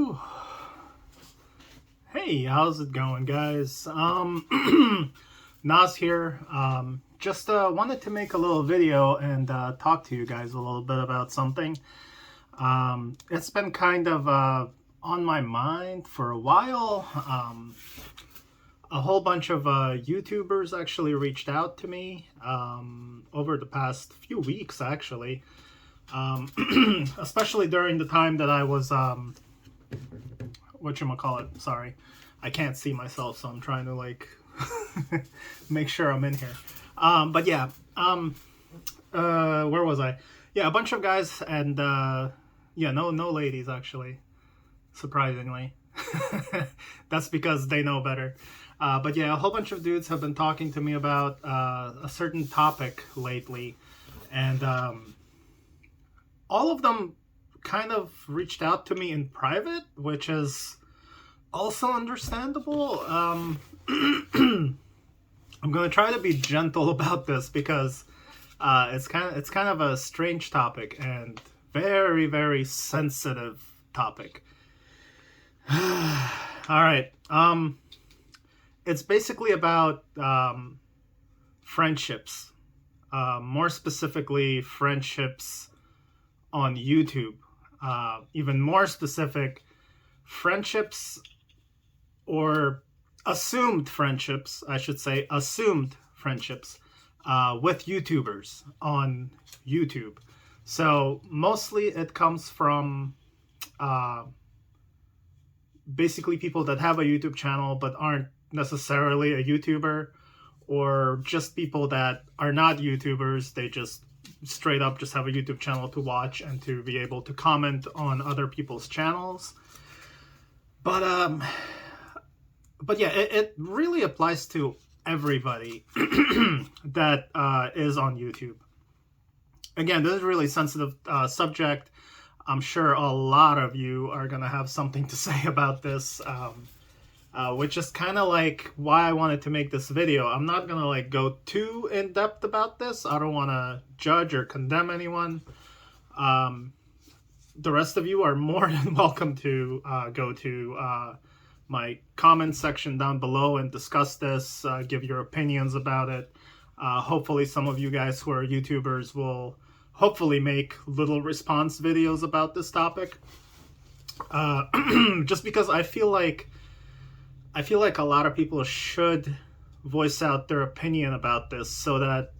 Whew. Hey, how's it going, guys? Nas here. Just wanted to make a little video and talk to you guys a little bit about something. It's been kind of on my mind for a while. A whole bunch of YouTubers actually reached out to me over the past few weeks, actually. Especially during the time that I was, whatchamacallit, sorry. I can't see myself, so I'm trying to, like, make sure I'm in here. But yeah, where was I? Yeah, a bunch of guys and, yeah, no ladies, actually, surprisingly. That's because they know better. But yeah, a whole bunch of dudes have been talking to me about a certain topic lately, and all of them kind of reached out to me in private, which is also understandable. I'm gonna try to be gentle about this because it's kind of a strange topic and very, very sensitive topic. All right. It's basically about friendships, more specifically friendships on YouTube. Even more specific, friendships or assumed friendships, I should say, assumed friendships with YouTubers on YouTube. So mostly it comes from basically people that have a YouTube channel but aren't necessarily a YouTuber, or just people that are not YouTubers. They just straight up just have a YouTube channel to watch and to be able to comment on other people's channels. But yeah, it really applies to everybody that is on YouTube. Again, this is a really sensitive subject. I'm sure a lot of you are gonna have something to say about this, which is kind of like why I wanted to make this video. I'm not gonna like go too in depth about this. I don't want to judge or condemn anyone. The rest of you are more than welcome to go to my comment section down below and discuss this, give your opinions about it. Hopefully some of you guys who are YouTubers will hopefully make little response videos about this topic. Just because I feel like a lot of people should voice out their opinion about this so that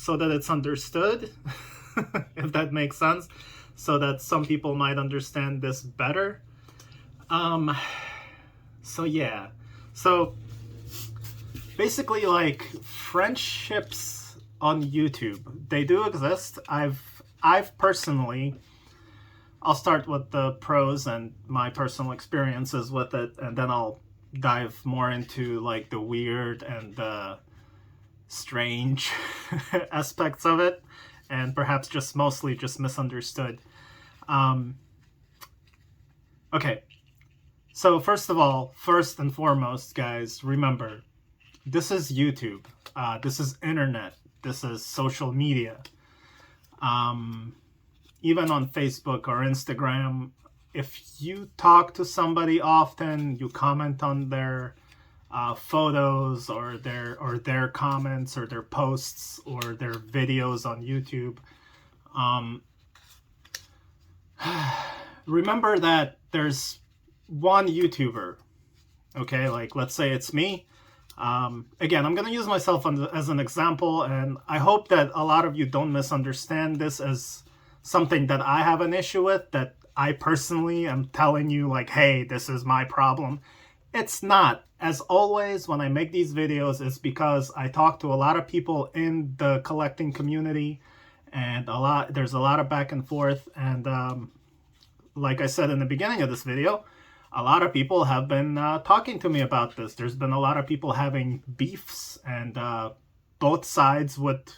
it's understood, if that makes sense, so that some people might understand this better. So yeah. So basically, like, friendships on YouTube, they do exist. I've personally, I'll start with the pros and my personal experiences with it, and then I'll dive more into like the weird and the strange aspects of it, and perhaps just mostly just misunderstood. Okay, so first and foremost, guys, remember, this is YouTube. This is internet. This is social media. Even on Facebook or Instagram, if you talk to somebody often, you comment on their photos or their comments or their posts or their videos on YouTube, remember that there's one YouTuber, okay? Like, let's say it's me. Again, I'm going to use myself as an example, and I hope that a lot of you don't misunderstand this as something that I have an issue with, that I personally am telling you like, hey, this is my problem. It's not. As always, when I make these videos, it's because I talk to a lot of people in the collecting community, and there's a lot of back and forth, and like I said in the beginning of this video, a lot of people have been talking to me about this. There's been a lot of people having beefs, and both sides would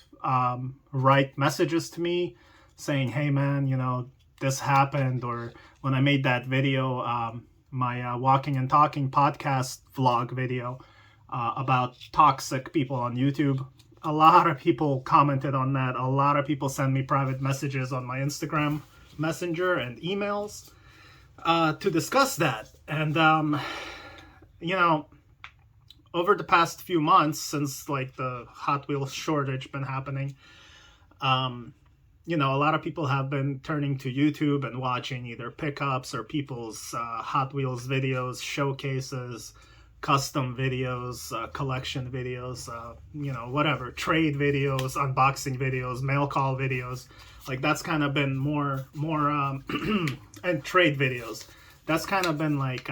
write messages to me saying, hey man, you know, this happened. Or when I made that video, my Walking and Talking podcast vlog video about toxic people on YouTube, a lot of people commented on that. A lot of people send me private messages on my Instagram Messenger and emails to discuss that. And, you know, over the past few months, since like the Hot Wheels shortage been happening, you know, a lot of people have been turning to YouTube and watching either pickups or people's Hot Wheels videos, showcases, custom videos, collection videos, you know, whatever, trade videos, unboxing videos, mail call videos. Like that's kind of been more and trade videos. That's kind of been like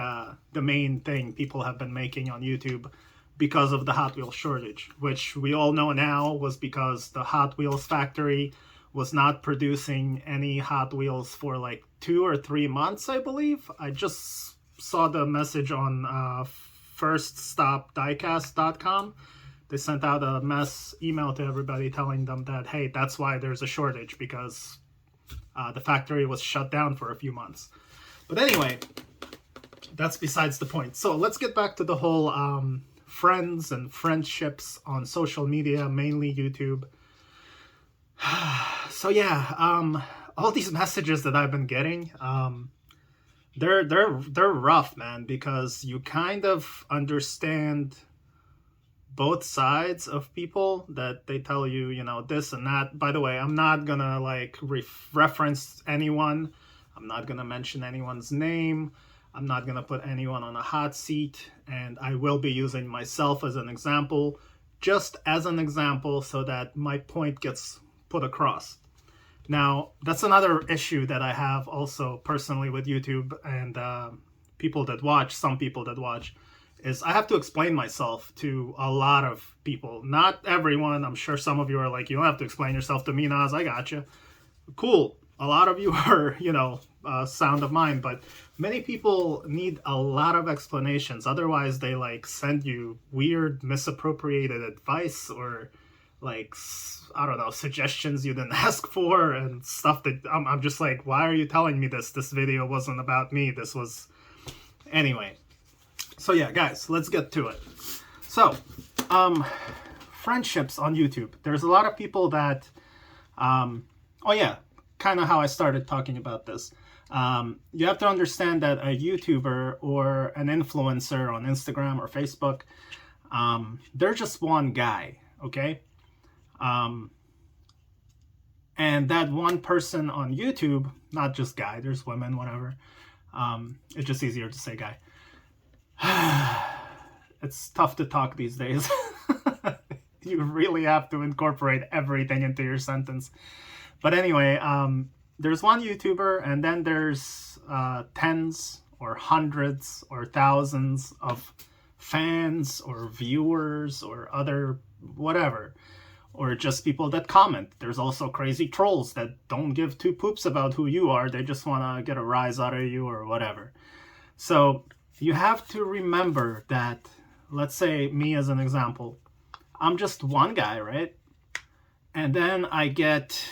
the main thing people have been making on YouTube because of the Hot Wheels shortage, which we all know now was because the Hot Wheels factory was not producing any Hot Wheels for like 2 or 3 months, I believe. I just saw the message on firststopdiecast.com. They sent out a mass email to everybody telling them that, hey, that's why there's a shortage, because the factory was shut down for a few months. But anyway, that's besides the point. So let's get back to the whole friends and friendships on social media, mainly YouTube. So yeah, all these messages that I've been getting, they're rough, man, because you kind of understand both sides of people, that they tell you, you know, this and that. By the way, I'm not gonna like reference anyone. I'm not gonna mention anyone's name. I'm not gonna put anyone on a hot seat, and I will be using myself as an example, just as an example, so that my point gets put across. Now, that's another issue that I have also personally with YouTube and people that watch, some people that watch, is I have to explain myself to a lot of people. Not everyone. I'm sure some of you are like, you don't have to explain yourself to me, Naz, I got you. Cool. A lot of you are, you know, sound of mind, but many people need a lot of explanations. Otherwise, they like send you weird, misappropriated advice, or like, I don't know, suggestions you didn't ask for and stuff that I'm just like, why are you telling me this? This video wasn't about me. This was... Anyway. So yeah, guys, let's get to it. So, friendships on YouTube. There's a lot of people that, oh yeah, kind of how I started talking about this. You have to understand that a YouTuber or an influencer on Instagram or Facebook, they're just one guy, okay? And that one person on YouTube, not just guy, there's women, whatever. It's just easier to say guy. It's tough to talk these days. You really have to incorporate everything into your sentence. But anyway, there's one YouTuber, and then there's tens or hundreds or thousands of fans or viewers or other whatever, or just people that comment. There's also crazy trolls that don't give two poops about who you are. They just want to get a rise out of you or whatever. So you have to remember that, let's say me as an example, I'm just one guy, right? And then I get,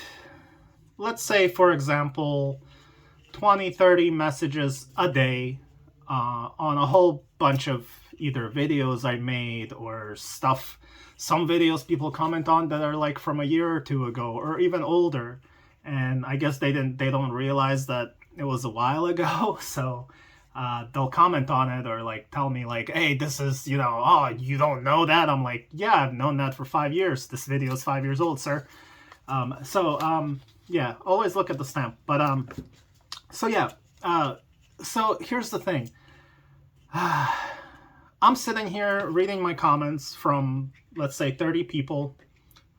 let's say, for example, 20, 30 messages a day on a whole bunch of either videos I made or stuff. Some videos people comment on that are like from a year or two ago or even older. And I guess they don't realize that it was a while ago. So they'll comment on it or like tell me like, hey, this is, you know, oh, you don't know that? I'm like, yeah, I've known that for 5 years. This video is 5 years old, sir. Yeah, always look at the stamp. But so yeah, so here's the thing. I'm sitting here reading my comments from, let's say, 30 people,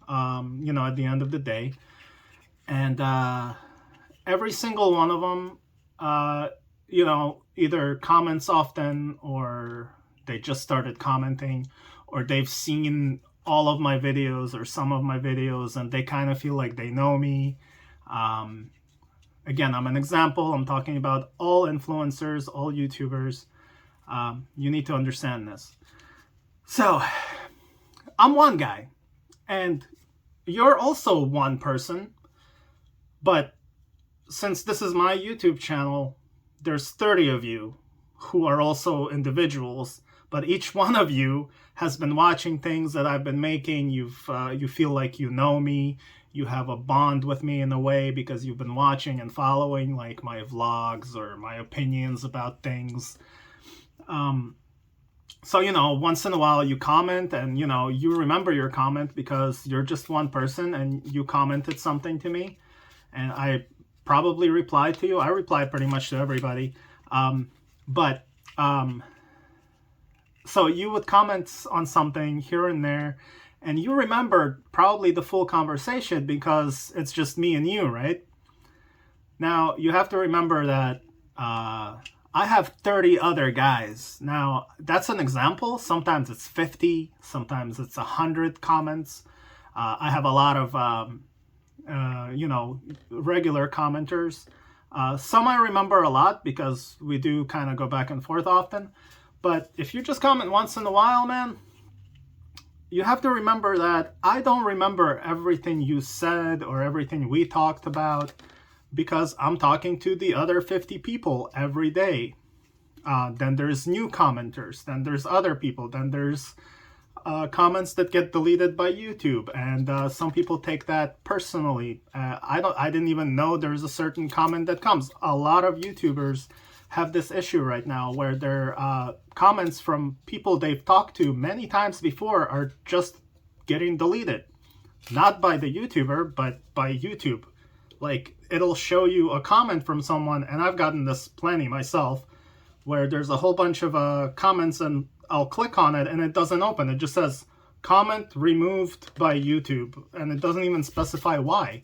you know, at the end of the day. And every single one of them, you know, either comments often, or they just started commenting, or they've seen all of my videos or some of my videos, and they kind of feel like they know me. Again, I'm an example. I'm talking about all influencers, all YouTubers. You need to understand this. So, I'm one guy, and you're also one person, but since this is my YouTube channel, there's 30 of you who are also individuals, but each one of you has been watching things that I've been making. You feel like you know me. you have a bond with me in a way because you've been watching and following like my vlogs or my opinions about things. So, once in a while you comment and, you remember your comment because you're just one person and you commented something to me and I probably replied to you. I reply pretty much to everybody. So you would comment on something here and there and you remember probably the full conversation because it's just me and you, right? Now, you have to remember that I have 30 other guys. Now, that's an example. Sometimes it's 50, sometimes it's 100 comments. I have a lot of, regular commenters. Some I remember a lot because we do kind of go back and forth often. But if you just comment once in a while, man, you have to remember that I don't remember everything you said or everything we talked about because I'm talking to the other 50 people every day. Then there's new commenters, then there's other people, then there's comments that get deleted by YouTube, and some people take that personally. I didn't even know there's a certain comment that comes. A lot of YouTubers have this issue right now where their comments from people they've talked to many times before are just getting deleted. Not by the YouTuber, but by YouTube. Like, it'll show you a comment from someone, and I've gotten this plenty myself, where there's a whole bunch of comments and I'll click on it and it doesn't open. It just says, comment removed by YouTube, and it doesn't even specify why.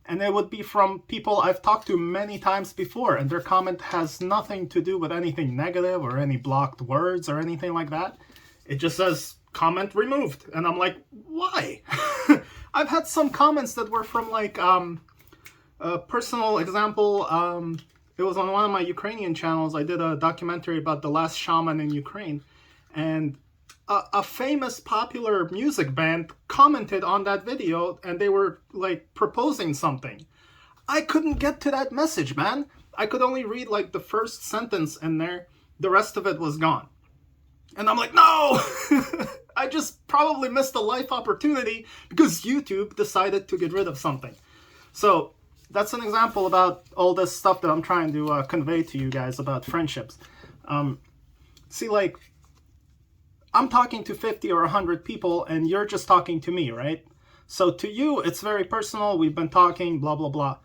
And it would be from people I've talked to many times before, and their comment has nothing to do with anything negative or any blocked words or anything like that. It just says, comment removed. And I'm like, why? I've had some comments that were from like, a personal example, it was on one of my Ukrainian channels. I did a documentary about the last shaman in Ukraine. And a famous popular music band commented on that video and they were like proposing something. I couldn't get to that message, man. I could only read like the first sentence in there. The rest of it was gone. And I'm like, no! I just probably missed a life opportunity because YouTube decided to get rid of something. So that's an example about all this stuff that I'm trying to convey to you guys about friendships. See, like, I'm talking to 50 or 100 people and you're just talking to me, right? So to you, it's very personal. We've been talking, blah, blah, blah.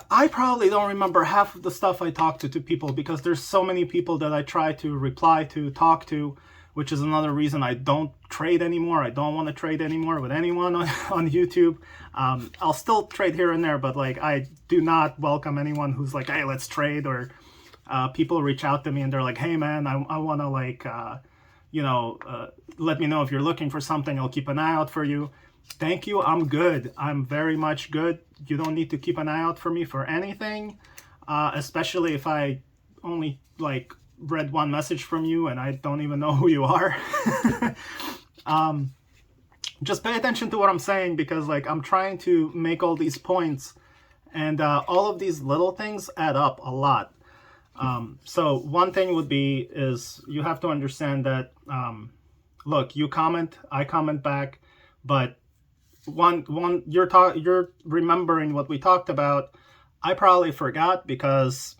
I probably don't remember half of the stuff I talked to people because there's so many people that I try to reply to, talk to, which is another reason I don't trade anymore. I don't want to trade anymore with anyone on YouTube. I'll still trade here and there, but like I do not welcome anyone who's like, hey, let's trade, or people reach out to me and they're like, hey man, I want to like, let me know if you're looking for something. I'll keep an eye out for you. Thank you. I'm good. I'm very much good. You don't need to keep an eye out for me for anything, especially if I only like read one message from you and I don't even know who you are. Just pay attention to what I'm saying because like I'm trying to make all these points and all of these little things add up a lot. So one thing would be is you have to understand that, look, you comment, I comment back, but you're remembering what we talked about. I probably forgot because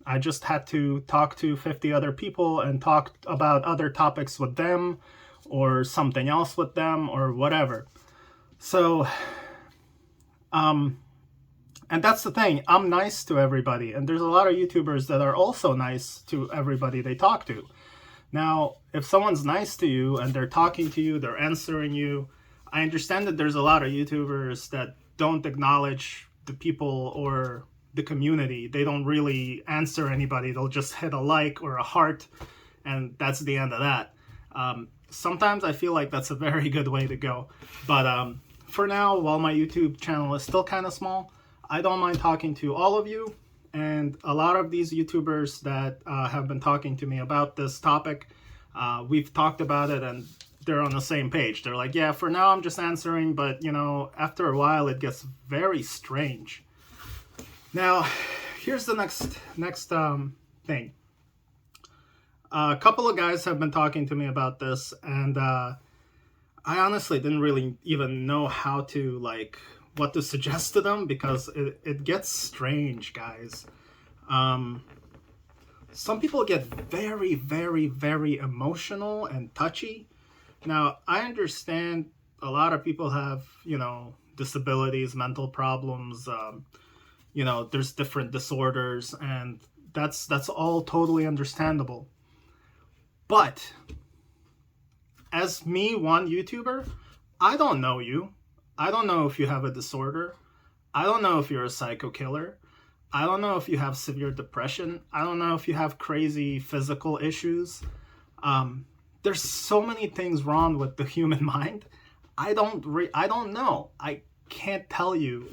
I just had to talk to 50 other people and talk about other topics with them or something else with them or whatever. So, and that's the thing. I'm nice to everybody. And there's a lot of YouTubers that are also nice to everybody they talk to. Now, if someone's nice to you and they're talking to you, they're answering you, I understand that there's a lot of YouTubers that don't acknowledge the people or the community. They don't really answer anybody. They'll just hit a like or a heart, and that's the end of that. Sometimes I feel like that's a very good way to go. But for now, while my YouTube channel is still kind of small, I don't mind talking to all of you. And a lot of these YouTubers that have been talking to me about this topic, we've talked about it and they're on the same page. They're like, yeah, for now I'm just answering, but after a while it gets very strange. Now, here's the next thing. A couple of guys have been talking to me about this, and I honestly didn't really even know how to what to suggest to them because it gets strange, guys. Some people get very, very, very emotional and touchy. Now, I understand a lot of people have, disabilities, mental problems, there's different disorders, and that's all totally understandable. But as me, one YouTuber, I don't know you. I don't know if you have a disorder. I don't know if you're a psycho killer. I don't know if you have severe depression. I don't know if you have crazy physical issues. There's so many things wrong with the human mind. I don't know. I can't tell you,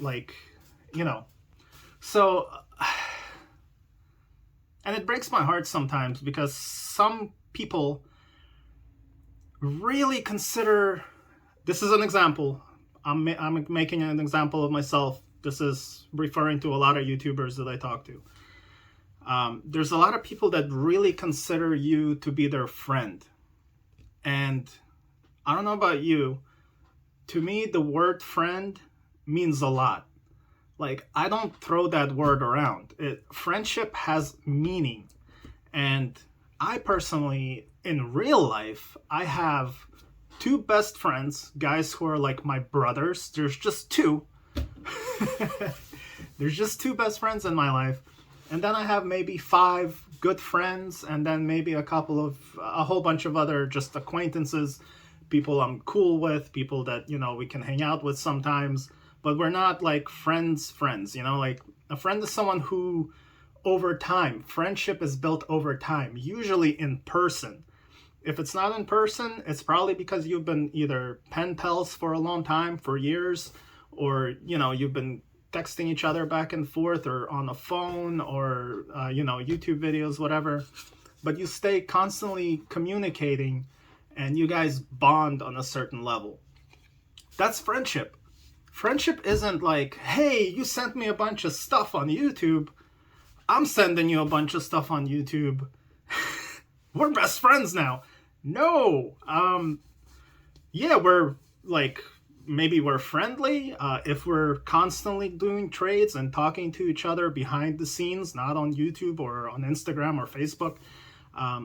So, and it breaks my heart sometimes because some people really consider, this is an example. I'm making an example of myself. This is referring to a lot of YouTubers that I talk to. There's a lot of people that really consider you to be their friend. And I don't know about you. To me, the word friend means a lot. I don't throw that word around. Friendship has meaning. And I personally, in real life, I have 2 best friends, guys who are like my brothers. There's just 2. There's just 2 best friends in my life. And then I have maybe 5 good friends, and then maybe a whole bunch of other just acquaintances, people I'm cool with, people that, we can hang out with sometimes, but we're not like friends, like a friend is someone who over time, friendship is built over time, usually in person. If it's not in person, it's probably because you've been either pen pals for a long time, for years, or, you've been texting each other back and forth or on the phone or, YouTube videos, whatever. But you stay constantly communicating and you guys bond on a certain level. That's friendship. Friendship isn't like, hey, you sent me a bunch of stuff on YouTube. I'm sending you a bunch of stuff on YouTube. We're best friends now. No. Yeah, we're maybe we're friendly if we're constantly doing trades and talking to each other behind the scenes, not on YouTube or on Instagram or Facebook.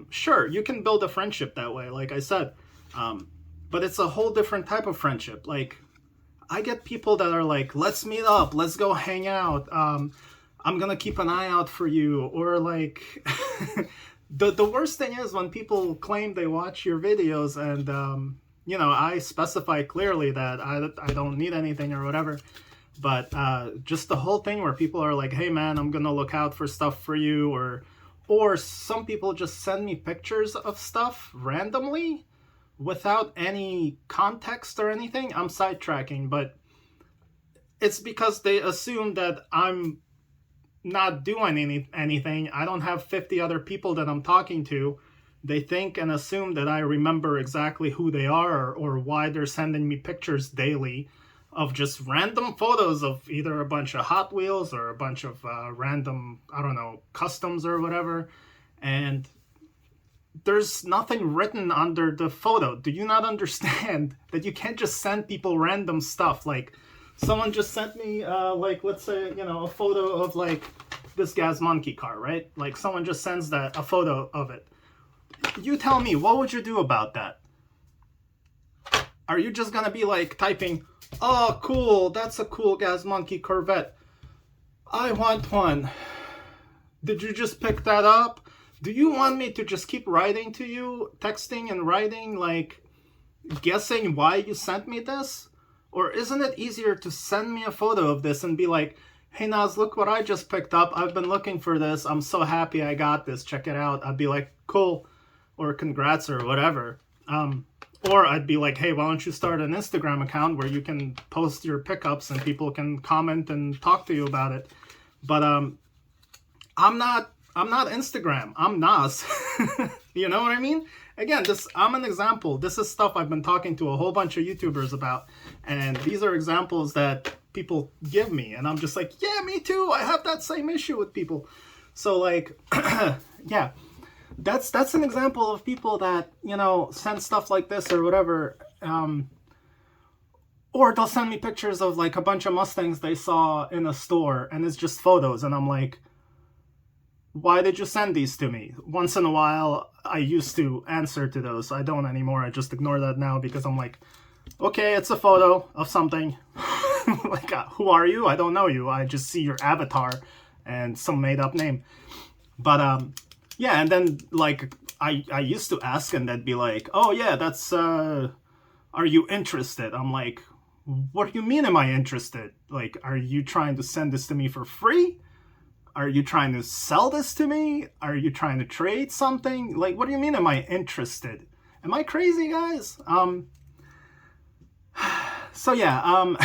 Sure, you can build a friendship that way, like I said. But it's a whole different type of friendship. I get people that are like, let's meet up, let's go hang out. I'm gonna keep an eye out for you. Or the worst thing is when people claim they watch your videos and I specify clearly that I don't need anything or whatever. But just the whole thing where people are like, hey man, I'm gonna look out for stuff for you, or some people just send me pictures of stuff randomly without any context or anything. I'm sidetracking, but it's because they assume that I'm not doing anything. I don't have 50 other people that I'm talking to. They think and assume that I remember exactly who they are or why they're sending me pictures daily of just random photos of either a bunch of Hot Wheels or a bunch of random, customs or whatever. And there's nothing written under the photo. Do you not understand that you can't just send people random stuff? Someone just sent me, let's say, a photo of this Gas Monkey car, right? Someone just sends a photo of it. You tell me, what would you do about that? Are you just gonna be typing, oh cool, that's a cool Gas Monkey Corvette, I want one, did you just pick that up? Do you want me to just keep writing to you, texting and writing, guessing why you sent me this? Or isn't it easier to send me a photo of this and be like, hey Naz, look what I just picked up, I've been looking for this, I'm so happy I got this, check it out. I'd be like, cool, or congrats or whatever. Or I'd be like, hey, why don't you start an Instagram account where you can post your pickups and people can comment and talk to you about it. But I'm not Instagram. I'm Naz. You know what I mean? Again, I'm an example. This is stuff I've been talking to a whole bunch of YouTubers about. And these are examples that people give me. And I'm just like, yeah, me too. I have that same issue with people. So yeah. That's an example of people that, send stuff like this or whatever. Or they'll send me pictures of like a bunch of Mustangs they saw in a store, and it's just photos, and I'm like, why did you send these to me? Once in a while, I used to answer to those. I don't anymore. I just ignore that now because I'm like, okay, it's a photo of something. Like, who are you? I don't know you. I just see your avatar and some made up name. But yeah, and then like I used to ask, and they'd be like, oh yeah, that's are you interested? I'm like, what do you mean am I interested? Like, are you trying to send this to me for free? Are you trying to sell this to me? Are you trying to trade something? Like, what do you mean am I interested? Am I crazy, guys? So yeah, I'm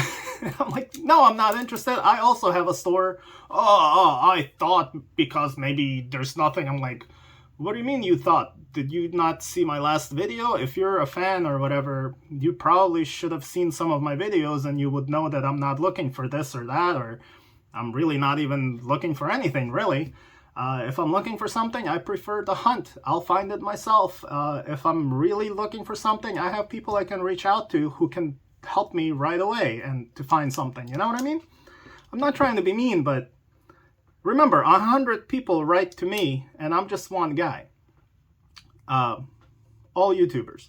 like, no, I'm not interested. I also have a store. I thought because maybe there's nothing. I'm like, what do you mean you thought? Did you not see my last video? If you're a fan or whatever, you probably should have seen some of my videos and you would know that I'm not looking for this or that, or I'm really not even looking for anything, really. If I'm looking for something, I prefer to hunt. I'll find it myself. If I'm really looking for something, I have people I can reach out to who can help me right away and to find something. You know what I mean? I'm not trying to be mean, but remember, 100 people write to me, and I'm just one guy. All YouTubers.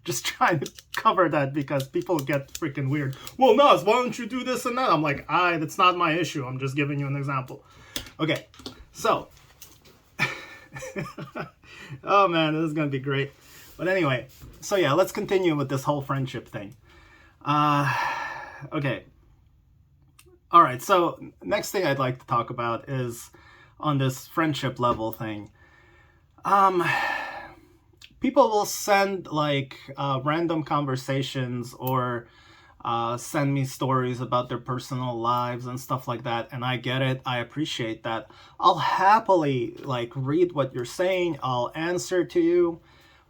Just trying to cover that because people get freaking weird. Well, Naz, why don't you do this and that? I'm like, that's not my issue. I'm just giving you an example. Okay, so. Oh man, this is going to be great. But anyway, so yeah, let's continue with this whole friendship thing. Okay. All right, so next thing I'd like to talk about is on this friendship level thing. People will send like random conversations or send me stories about their personal lives and stuff like that, and I get it. I appreciate that. I'll happily like read what you're saying. I'll answer to you.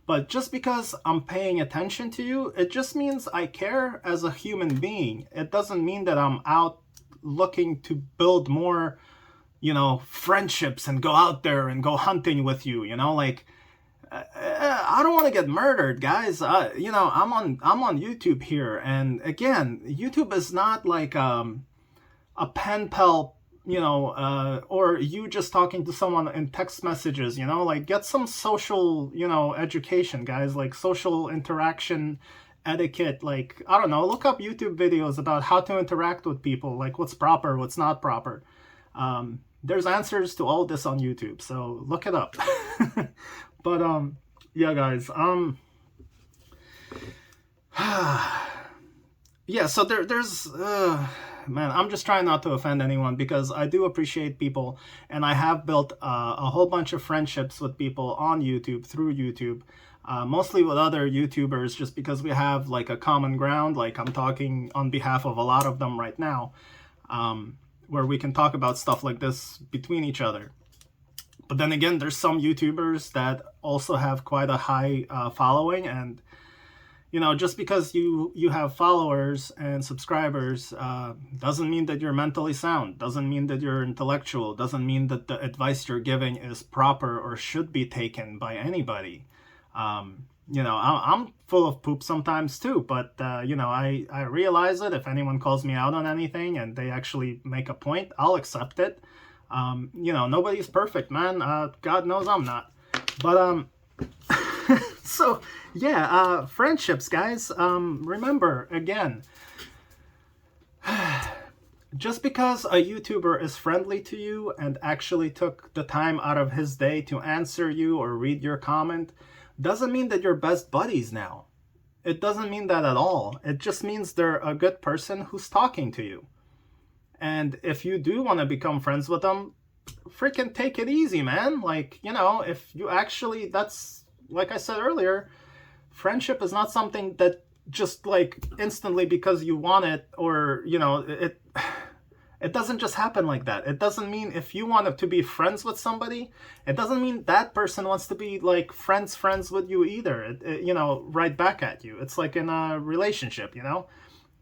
But just because I'm paying attention to you, it just means I care as a human being. It doesn't mean that I'm out looking to build more, friendships and go out there and go hunting with you, like, I don't want to get murdered, guys. I'm on YouTube here, and again, YouTube is not like a pen pal, or you just talking to someone in text messages, like get some social, education, guys, like social interaction etiquette. Like, I don't know, look up YouTube videos about how to interact with people, like what's proper, what's not proper. There's answers to all this on YouTube, so look it up. But yeah, guys, yeah, so there's man, I'm just trying not to offend anyone because I do appreciate people, and I have built a whole bunch of friendships with people on YouTube, through YouTube, mostly with other YouTubers, just because we have like a common ground. Like, I'm talking on behalf of a lot of them right now, where we can talk about stuff like this between each other. But then again, there's some YouTubers that also have quite a high following, and just because you have followers and subscribers doesn't mean that you're mentally sound, doesn't mean that you're intellectual, doesn't mean that the advice you're giving is proper or should be taken by anybody. I'm full of poop sometimes too, but I realize it. If anyone calls me out on anything and they actually make a point, I'll accept it. Nobody's perfect, man. God knows I'm not. But so yeah, friendships, guys. Remember, again, just because a YouTuber is friendly to you and actually took the time out of his day to answer you or read your comment, doesn't mean that you're best buddies now. It doesn't mean that at all. It just means they're a good person who's talking to you. And if you do want to become friends with them, freaking take it easy, man. Like, if you actually, that's, like I said earlier, friendship is not something that just like instantly because you want it, or, it doesn't just happen like that. It doesn't mean if you want to be friends with somebody, it doesn't mean that person wants to be like friends with you either, right back at you. It's like in a relationship,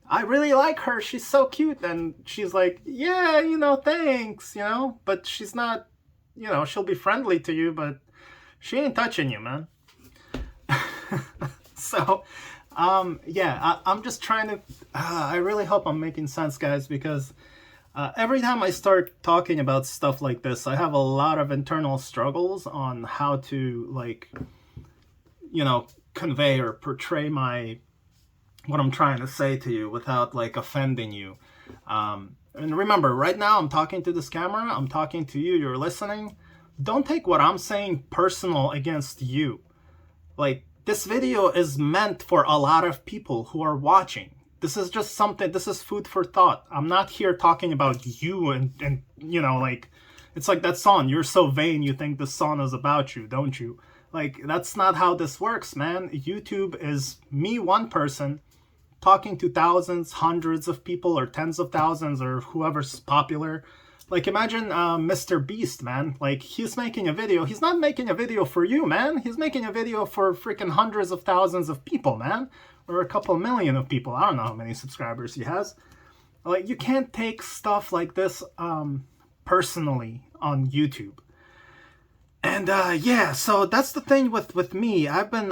I really like her, she's so cute, and she's like, yeah, thanks, but she's not, she'll be friendly to you, but she ain't touching you, man. So Yeah, I'm just trying to. I really hope I'm making sense, guys, because every time I start talking about stuff like this, I have a lot of internal struggles on how to, like, convey or portray what I'm trying to say to you without, like, offending you. And remember, right now I'm talking to this camera, I'm talking to you, you're listening. Don't take what I'm saying personal against you. Like, this video is meant for a lot of people who are watching. This is just something, this is food for thought. I'm not here talking about you and like, it's like that song, you're so vain you think this song is about you, don't you? Like, that's not how this works, man. YouTube is me, one person, talking to thousands, hundreds of people, or tens of thousands, or whoever's popular. Like, imagine Mr. Beast, man. Like, he's making a video. He's not making a video for you, man. He's making a video for freaking hundreds of thousands of people, man. Or a couple million of people. I don't know how many subscribers he has. Like, you can't take stuff like this personally on YouTube. And yeah, so that's the thing with me. I've been,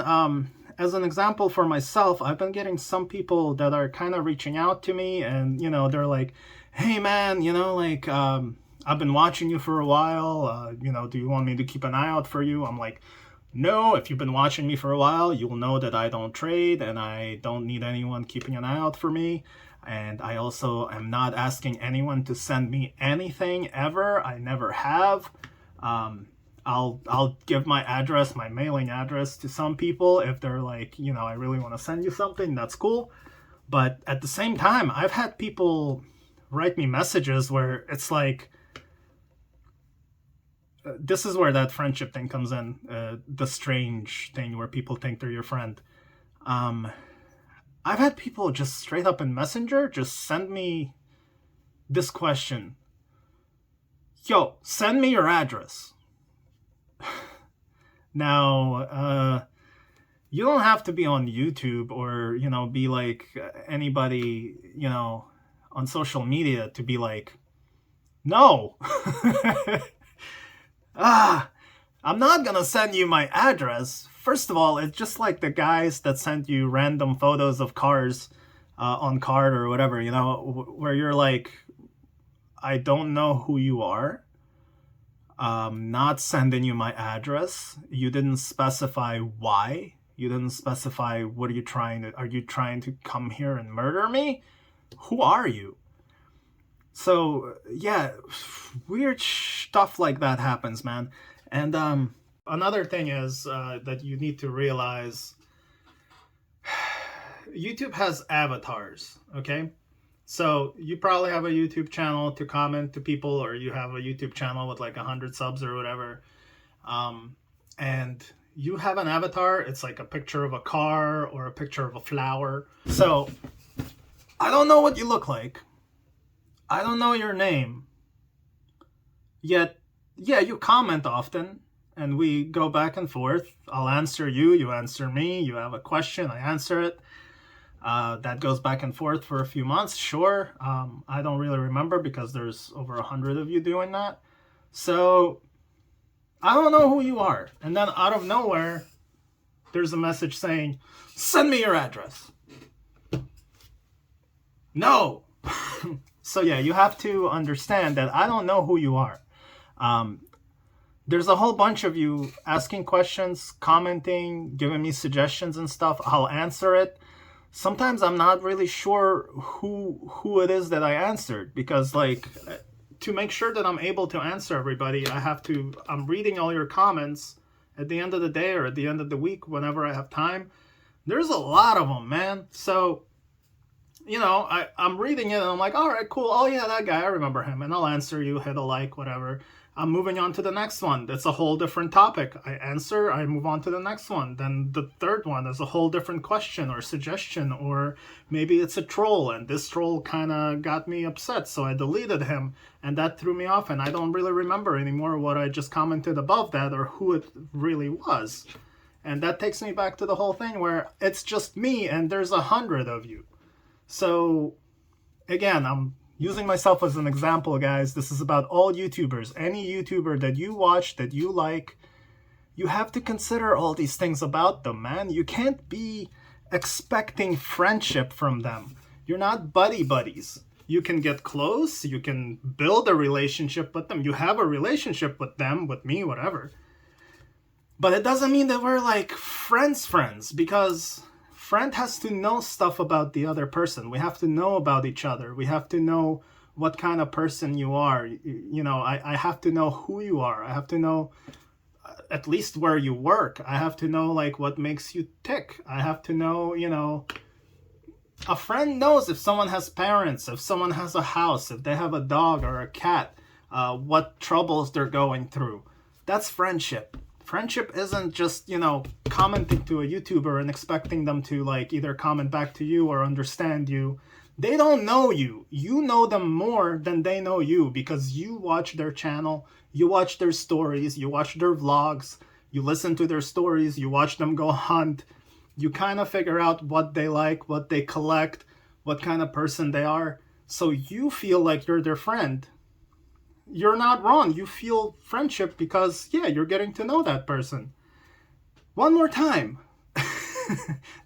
as an example for myself, I've been getting some people that are kind of reaching out to me, and, they're like, hey man, like, I've been watching you for a while, do you want me to keep an eye out for you? I'm like, no, if you've been watching me for a while, you'll know that I don't trade, and I don't need anyone keeping an eye out for me. And I also am not asking anyone to send me anything ever. I never have. I'll give my address, my mailing address, to some people if they're like, I really want to send you something, that's cool. But at the same time, I've had people write me messages where it's like, this is where that friendship thing comes in, the strange thing where people think they're your friend. I've had people just straight up in Messenger just send me this question. Yo, send me your address. Now, you don't have to be on YouTube or, be like anybody, on social media to be like, no. I'm not gonna send you my address. First of all, it's just like the guys that send you random photos of cars on Card or whatever, where you're like, I don't know who you are. Not sending you my address. You didn't specify why. You didn't specify what are you trying to come here and murder me? Who are you? So, yeah, weird stuff like that happens, man. And another thing is that you need to realize YouTube has avatars, okay? So you probably have a YouTube channel to comment to people, or you have a YouTube channel with like 100 subs or whatever. And you have an avatar. It's like a picture of a car or a picture of a flower. So I don't know what you look like. I don't know your name. Yet, yeah, you comment often, and we go back and forth. I'll answer you, you answer me. You have a question, I answer it. That goes back and forth for a few months, sure. I don't really remember because there's over 100 of you doing that. So, I don't know who you are. And then out of nowhere, there's a message saying, send me your address. No. So yeah, you have to understand that I don't know who you are. There's a whole bunch of you asking questions, commenting, giving me suggestions and stuff. I'll answer it. Sometimes I'm not really sure who it is that I answered, because like, to make sure that I'm able to answer everybody, I'm reading all your comments at the end of the day or at the end of the week whenever I have time. There's a lot of them, man. So, I'm reading it and I'm like, all right, cool. Oh yeah, that guy, I remember him. And I'll answer you, hit a like, whatever. I'm moving on to the next one. That's a whole different topic. I answer, I move on to the next one. Then the third one is a whole different question or suggestion, or maybe it's a troll, and this troll kind of got me upset, so I deleted him, and that threw me off, and I don't really remember anymore what I just commented above that or who it really was. And that takes me back to the whole thing where it's just me and there's 100 of you. So, again, I'm using myself as an example, guys. This is about all YouTubers. Any YouTuber that you watch, that you like, you have to consider all these things about them, man. You can't be expecting friendship from them. You're not buddy buddies. You can get close, you can build a relationship with them. You have a relationship with them, with me, whatever. But it doesn't mean that we're like friends, because friend has to know stuff about the other person. We have to know about each other. We have to know what kind of person you are. You know, I have to know who you are. I have to know at least where you work. I have to know like what makes you tick. I have to know, you know, a friend knows if someone has parents, if someone has a house, if they have a dog or a cat, what troubles they're going through. That's friendship. Friendship isn't just, you know, commenting to a YouTuber and expecting them to like either comment back to you or understand you. They don't know you. You know them more than they know you, because you watch their channel, you watch their stories, you watch their vlogs, you listen to their stories, you watch them go hunt. You kind of figure out what they like, what they collect, what kind of person they are. So you feel like you're their friend. You're not wrong. You feel friendship because, yeah, you're getting to know that person. One more time.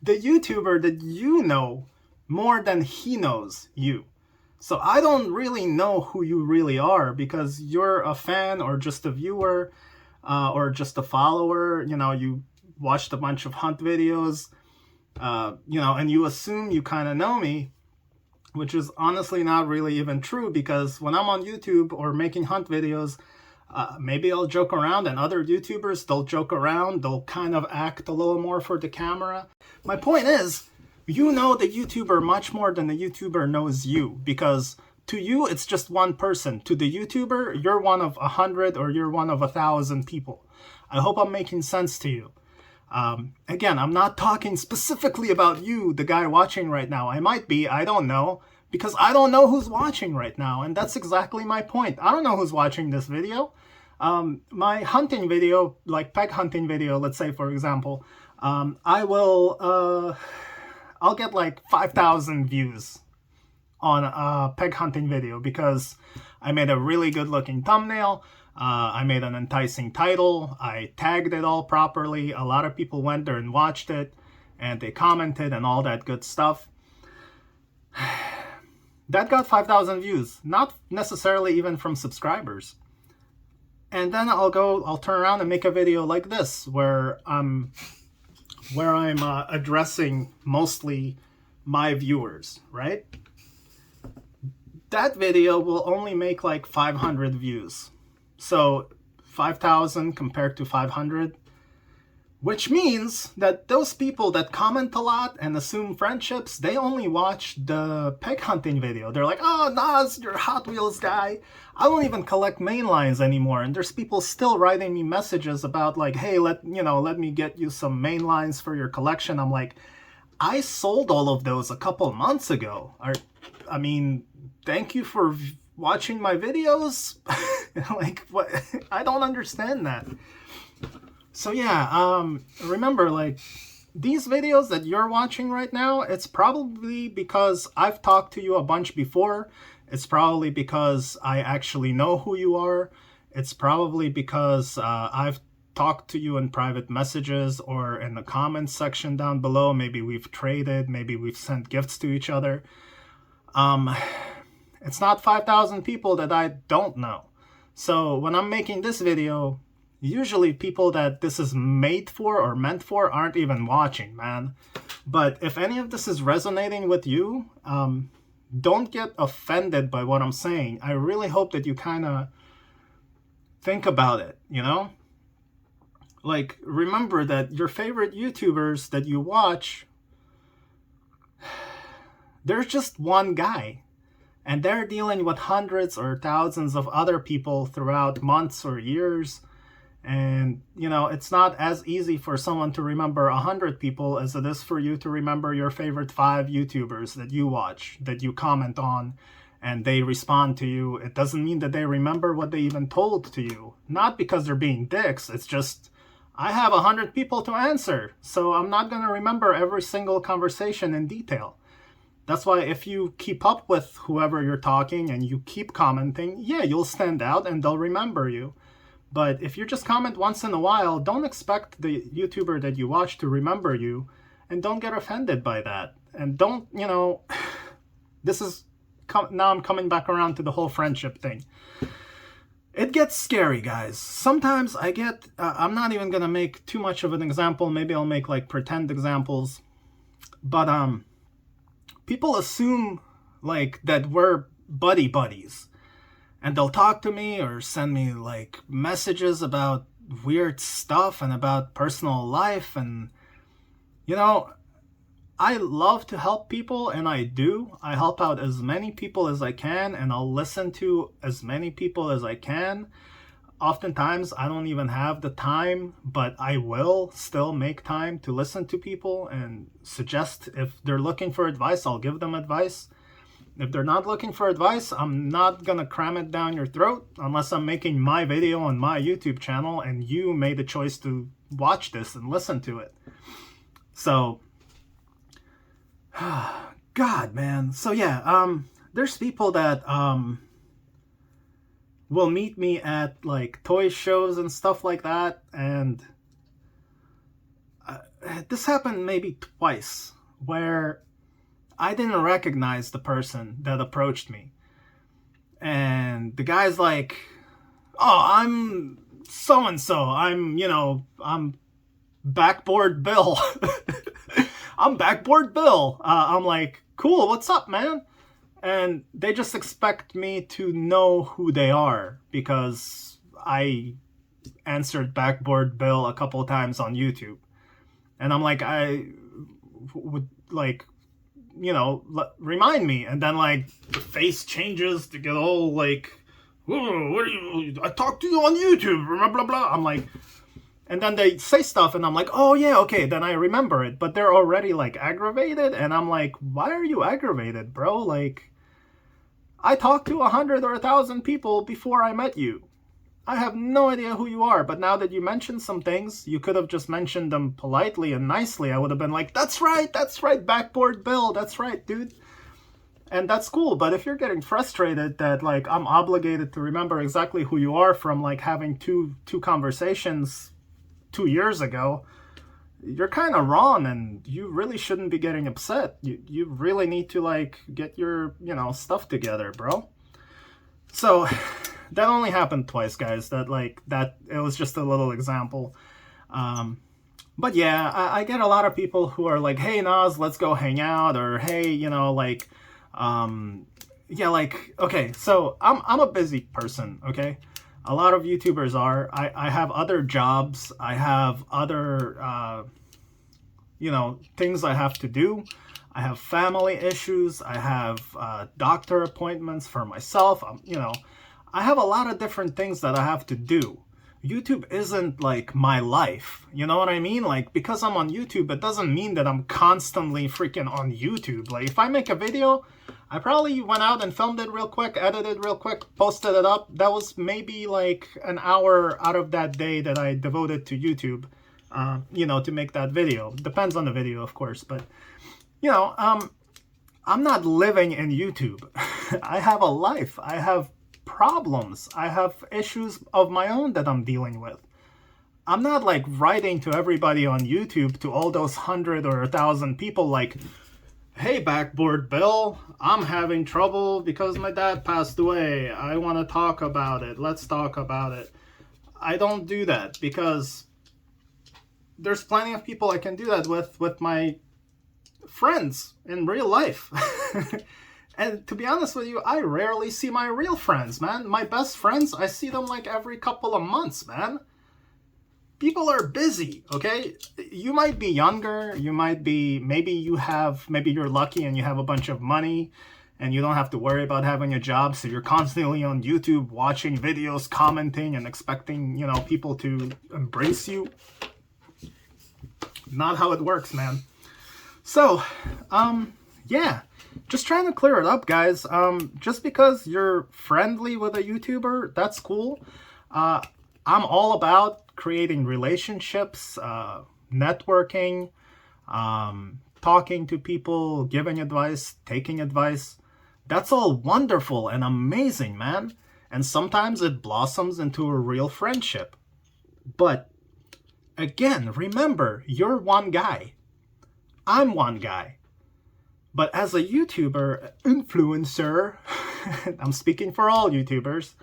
The YouTuber that you know more than he knows you. So I don't really know who you really are, because you're a fan or just a viewer or just a follower. You know, you watched a bunch of hunt videos, you know, and you assume you kind of know me, which is honestly not really even true, because when I'm on YouTube or making hunt videos, maybe I'll joke around, and other YouTubers, they'll joke around, they'll kind of act a little more for the camera. My point is, you know the YouTuber much more than the YouTuber knows you, because to you, it's just one person. To the YouTuber, you're one of 100 or you're one of 1,000 people. I hope I'm making sense to you. Again, I'm not talking specifically about you, the guy watching right now. I might be, I don't know, because I don't know who's watching right now, and that's exactly my point. I don't know who's watching this video. My hunting video, like peg hunting video, let's say for example, I'll get like 5,000 views on a peg hunting video because I made a really good looking thumbnail. I made an enticing title. I tagged it all properly. A lot of people went there and watched it, and they commented and all that good stuff. That got 5,000 views, not necessarily even from subscribers. And then I'll turn around and make a video like this where I'm addressing mostly my viewers, right? That video will only make like 500 views. So 5,000 compared to 500, which means that those people that comment a lot and assume friendships, they only watch the peg hunting video. They're like, oh, Naz, you're a Hot Wheels guy. I don't even collect mainlines anymore. And there's people still writing me messages about like, hey, let me get you some mainlines for your collection. I'm like, I sold all of those a couple months ago. I mean, thank you for watching my videos. Like, what? I don't understand that. So yeah, remember, like, these videos that you're watching right now, it's probably because I've talked to you a bunch before. It's probably because I actually know who you are. It's probably because I've talked to you in private messages or in the comments section down below. Maybe we've traded, maybe we've sent gifts to each other. It's not 5,000 people that I don't know. So when I'm making this video, usually people that this is made for or meant for aren't even watching, man. But if any of this is resonating with you, don't get offended by what I'm saying. I really hope that you kind of think about it, you know? Like, remember that your favorite YouTubers that you watch, there's just one guy. And they're dealing with hundreds or thousands of other people throughout months or years. And, you know, it's not as easy for someone to remember 100 people as it is for you to remember your favorite 5 YouTubers that you watch, that you comment on, and they respond to you. It doesn't mean that they remember what they even told to you. Not because they're being dicks. It's just, I have 100 people to answer, so I'm not going to remember every single conversation in detail. That's why if you keep up with whoever you're talking and you keep commenting, yeah, you'll stand out and they'll remember you. But if you just comment once in a while, don't expect the YouTuber that you watch to remember you. and don't get offended by that. And don't, this is, now I'm coming back around to the whole friendship thing. It gets scary, guys. Sometimes I get, I'm not even going to make too much of an example. Maybe I'll make like pretend examples. But people assume like that we're buddies. And they'll talk to me or send me like messages about weird stuff and about personal life. And, I love to help people, and I do. I help out as many people as I can, and I'll listen to as many people as I can. Oftentimes, I don't even have the time, but I will still make time to listen to people and suggest if they're looking for advice, I'll give them advice. If they're not looking for advice, I'm not going to cram it down your throat unless I'm making my video on my YouTube channel and you made the choice to watch this and listen to it. So, God, man. So yeah, there's people that will meet me at like toy shows and stuff like that, and this happened maybe twice where I didn't recognize the person that approached me, and the guy's like, "Oh, I'm so and so. I'm Backboard Bill." I'm Backboard Bill. I'm like, cool, what's up, man? And they just expect me to know who they are because I answered Backboard Bill a couple of times on YouTube. And I'm like, I would like, remind me. And then like the face changes to get all like, oh, what are you? I talked to you on YouTube, blah, blah, blah. I'm like, and then they say stuff and I'm like, oh yeah, okay, then I remember it. But they're already like aggravated, and I'm like, why are you aggravated, bro? Like, I talked to 100 or 1,000 people before I met you. I have no idea who you are, but now that you mentioned some things, you could have just mentioned them politely and nicely. I would have been like, that's right, Backboard Bill, that's right, dude. And that's cool, but if you're getting frustrated that like I'm obligated to remember exactly who you are from like having two conversations 2 years ago, you're kind of wrong, and you really shouldn't be getting upset. You really need to like get your stuff together, bro. So that only happened twice, guys. That it was just a little example. But yeah, I get a lot of people who are like, hey Nas, let's go hang out, or hey, okay, so I'm a busy person, okay? A lot of YouTubers are. I have other jobs. I have other, things I have to do. I have family issues. I have doctor appointments for myself. I have a lot of different things that I have to do. YouTube isn't like my life. You know what I mean? Like, because I'm on YouTube, it doesn't mean that I'm constantly freaking on YouTube. Like, if I make a video, I probably went out and filmed it real quick, edited real quick, posted it up. That was maybe like an hour out of that day that I devoted to YouTube, to make that video. Depends on the video, of course. But, I'm not living in YouTube. I have a life. I have problems. I have issues of my own that I'm dealing with. I'm not like writing to everybody on YouTube, to all those 100 or 1,000 people like, hey, Backboard Bill, I'm having trouble because my dad passed away. I want to talk about it. Let's talk about it. I don't do that because there's plenty of people I can do that with my friends in real life. And to be honest with you, I rarely see my real friends, man. My best friends, I see them like every couple of months, man. People are busy, okay? You might be younger, maybe you're lucky and you have a bunch of money and you don't have to worry about having a job, so you're constantly on YouTube watching videos, commenting, and expecting, people to embrace you. Not how it works, man. So, yeah. Just trying to clear it up, guys. Just because you're friendly with a YouTuber, that's cool. I'm all about creating relationships, networking, talking to people, giving advice, taking advice. That's all wonderful and amazing, man. And sometimes it blossoms into a real friendship. But again, remember, you're one guy. I'm one guy. But as a YouTuber, influencer, I'm speaking for all YouTubers,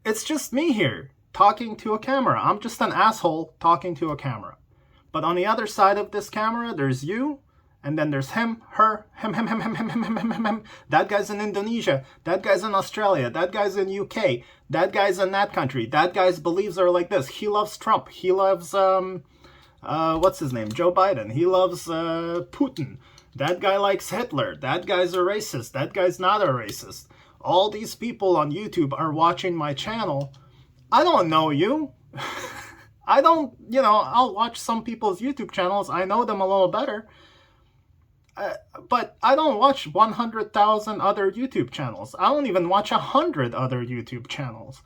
it's just me here talking to a camera. I'm just an asshole talking to a camera. But on the other side of this camera, there's you, and then there's him, her, him. That guy's in Indonesia. That guy's in Australia. That guy's in UK. That guy's in that country. That guy's beliefs are like this. He loves Trump. He loves, what's his name? Joe Biden. He loves Putin. That guy likes Hitler. That guy's a racist. That guy's not a racist. All these people on YouTube are watching my channel. I don't know you. I don't, I'll watch some people's YouTube channels. I know them a little better. But I don't watch 100,000 other YouTube channels. I don't even watch 100 other YouTube channels.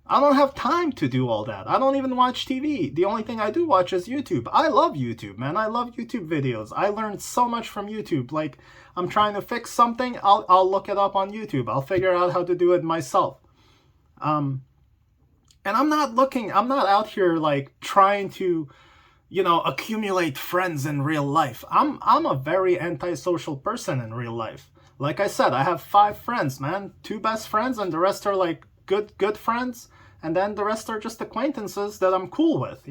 I don't have time to do all that. I don't even watch TV. The only thing I do watch is YouTube. I love YouTube, man. I love YouTube videos. I learned so much from YouTube. Like, I'm trying to fix something, I'll look it up on YouTube. I'll figure out how to do it myself. And I'm not out here like trying to, accumulate friends in real life. I'm a very antisocial person in real life. Like I said, I have 5 friends, man. 2 best friends, and the rest are like good friends. And then the rest are just acquaintances that I'm cool with,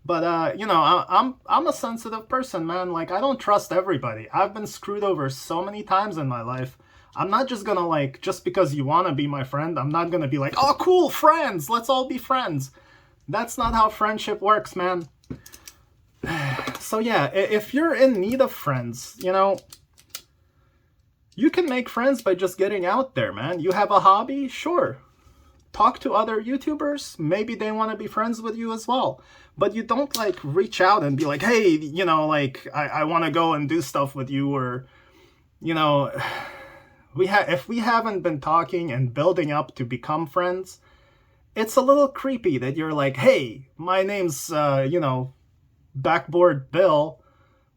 But, I'm a sensitive person, man. Like, I don't trust everybody. I've been screwed over so many times in my life. I'm not just gonna, like, just because you want to be my friend, I'm not gonna be like, oh, cool, friends, let's all be friends. That's not how friendship works, man. So, yeah, if you're in need of friends, you can make friends by just getting out there, man. You have a hobby? Sure. Talk to other YouTubers. Maybe they want to be friends with you as well. But you don't, like, reach out and be like, hey, I want to go and do stuff with you, or, if we haven't been talking and building up to become friends, it's a little creepy that you're like, hey, my name's, Backboard Bill.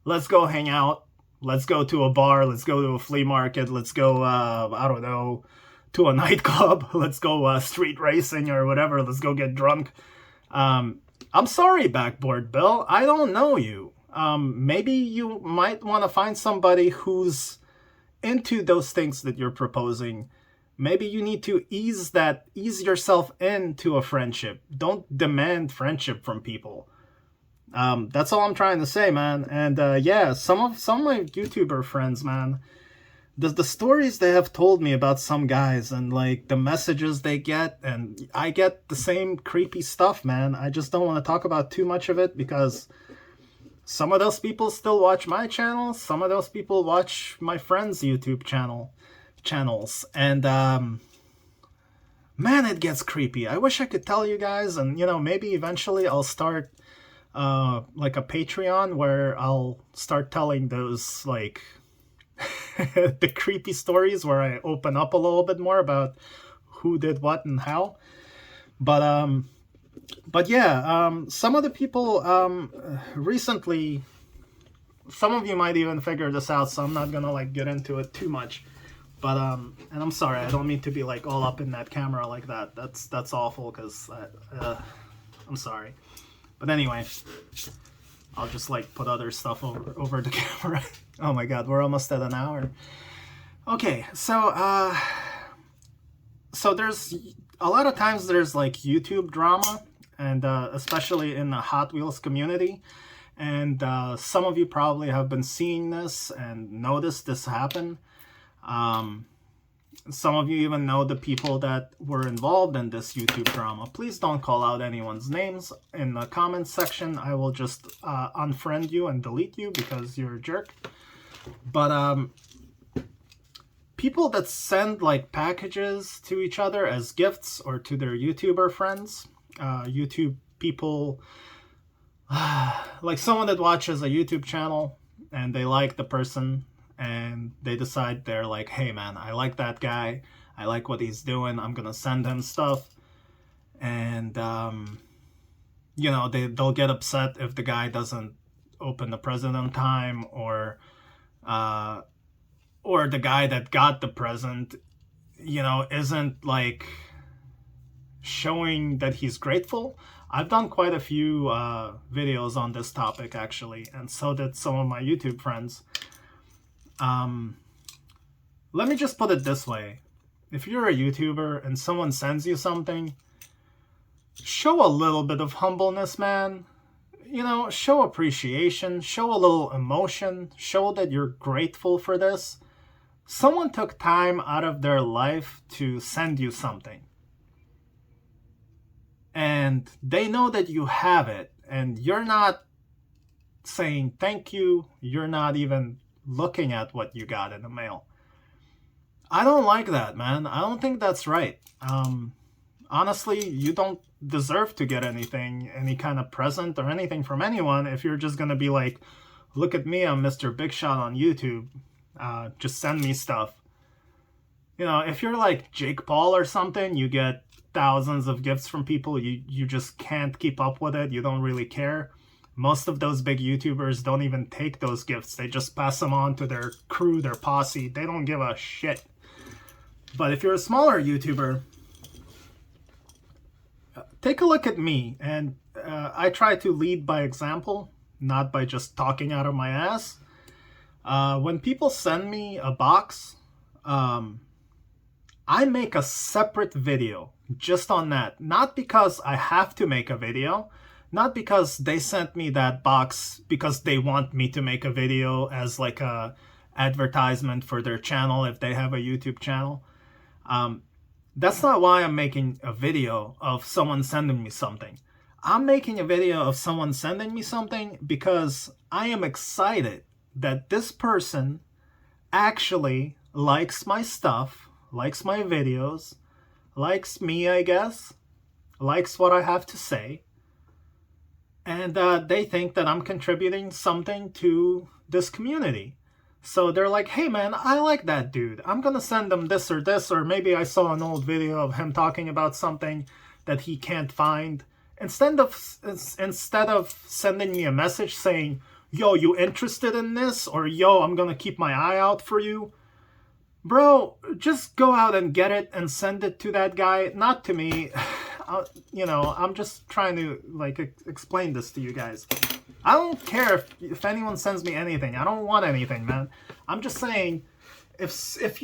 Let's go hang out. Let's go to a bar. Let's go to a flea market. Let's go, I don't know, to a nightclub. Let's go street racing or whatever. Let's go get drunk. I'm sorry, Backboard Bill. I don't know you. Maybe you might want to find somebody who's into those things that you're proposing. Maybe you need to ease yourself into a friendship. Don't demand friendship from people. That's all I'm trying to say, man. And yeah, some of my YouTuber friends, man, the stories they have told me about some guys and like the messages they get, and I get the same creepy stuff, man. I just don't want to talk about too much of it because some of those people still watch my channel. Some of those people watch my friends' YouTube channels. And man, it gets creepy. I wish I could tell you guys, and maybe eventually I'll start like a Patreon where I'll start telling those like the creepy stories where I open up a little bit more about who did what and how. But yeah, some of the people recently, some of you might even figure this out, so I'm not gonna like get into it too much. But and I'm sorry, I don't mean to be like all up in that camera like that. That's awful, because I'm sorry. But anyway, I'll just like put other stuff over the camera. Oh my god, we're almost at an hour. Okay, so there's a lot of times there's like YouTube drama, and especially in the Hot Wheels community. And some of you probably have been seeing this and noticed this happen. Some of you even know the people that were involved in this YouTube drama. Please don't call out anyone's names in the comments section. I will just unfriend you and delete you because you're a jerk. But people that send like packages to each other as gifts or to their YouTuber friends, YouTube people, like someone that watches a YouTube channel and they like the person, and they decide, they're like, hey man, I like that guy, I like what he's doing, I'm gonna send him stuff. And they'll get upset if the guy doesn't open the present on time, or the guy that got the present isn't like showing that he's grateful. I've done quite a few videos on this topic actually, and so did some of my YouTube friends. Let me just put it this way. If you're a YouTuber and someone sends you something, show a little bit of humbleness, man. You know, show appreciation, show a little emotion, show that you're grateful for this. Someone took time out of their life to send you something. And they know that you have it, and you're not saying thank you. You're not even looking at what you got in the mail. I don't like that, man. I don't think that's right. Honestly, you don't deserve to get anything, any kind of present or anything from anyone if you're just going to be like, look at me, I'm Mr. Big Shot on YouTube. Just send me stuff. You know, if you're like Jake Paul or something, you get thousands of gifts from people. You just can't keep up with it. You don't really care. Most of those big YouTubers don't even take those gifts. They just pass them on to their crew, their posse. They don't give a shit. But if you're a smaller YouTuber, take a look at me. And I try to lead by example, not by just talking out of my ass. When people send me a box, I make a separate video just on that. Not because I have to make a video, not because they sent me that box because they want me to make a video as like a advertisement for their channel if they have a YouTube channel. That's not why I'm making a video of someone sending me something. I'm making a video of someone sending me something because I am excited that this person actually likes my stuff, likes my videos, likes me, I guess, likes what I have to say, and they think that I'm contributing something to this community. So they're like, hey man, I like that dude. I'm gonna send them this, or maybe I saw an old video of him talking about something that he can't find. Instead of sending me a message saying, yo, you interested in this? Or yo, I'm gonna keep my eye out for you. Bro, just go out and get it and send it to that guy, not to me. You know, I'm just trying to like explain this to you guys. I don't care if anyone sends me anything. I don't want anything, man. I'm just saying, if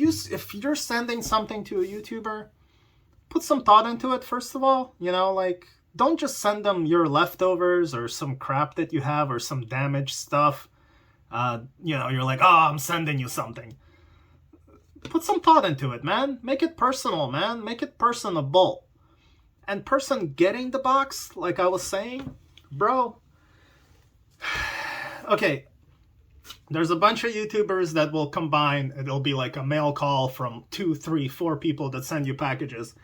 you're sending something to a YouTuber, put some thought into it first of all. You know, like, don't just send them your leftovers or some crap that you have or some damaged stuff. You know, you're like, oh, I'm sending you something. Put some thought into it, man. Make it personal, man. Make it personable. And person getting the box, like I was saying, bro. Okay, there's a bunch of YouTubers that will combine. It'll be like a mail call from 2, 3, 4 people that send you packages.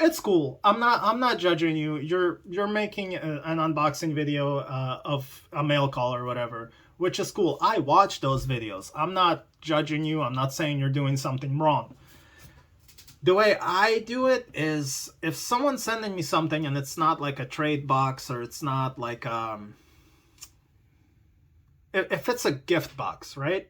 It's cool. I'm not judging you. You're making an unboxing video of a mail call or whatever, which is cool. I watch those videos. I'm not judging you. I'm not saying you're doing something wrong. The way I do it is, if someone's sending me something and it's not like a trade box, or it's not like if it's a gift box, right?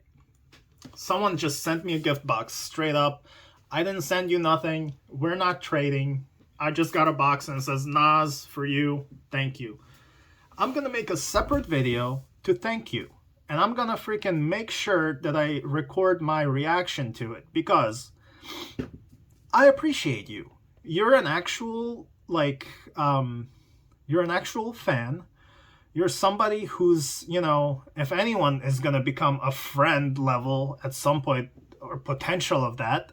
Someone just sent me a gift box straight up. I didn't send you nothing. We're not trading. I just got a box and it says, Nas, for you. Thank you. I'm going to make a separate video to thank you. And I'm going to freaking make sure that I record my reaction to it, because I appreciate you. You're an actual, like, you're an actual fan. You're somebody who's, you know, if anyone is going to become a friend level at some point, or potential of that,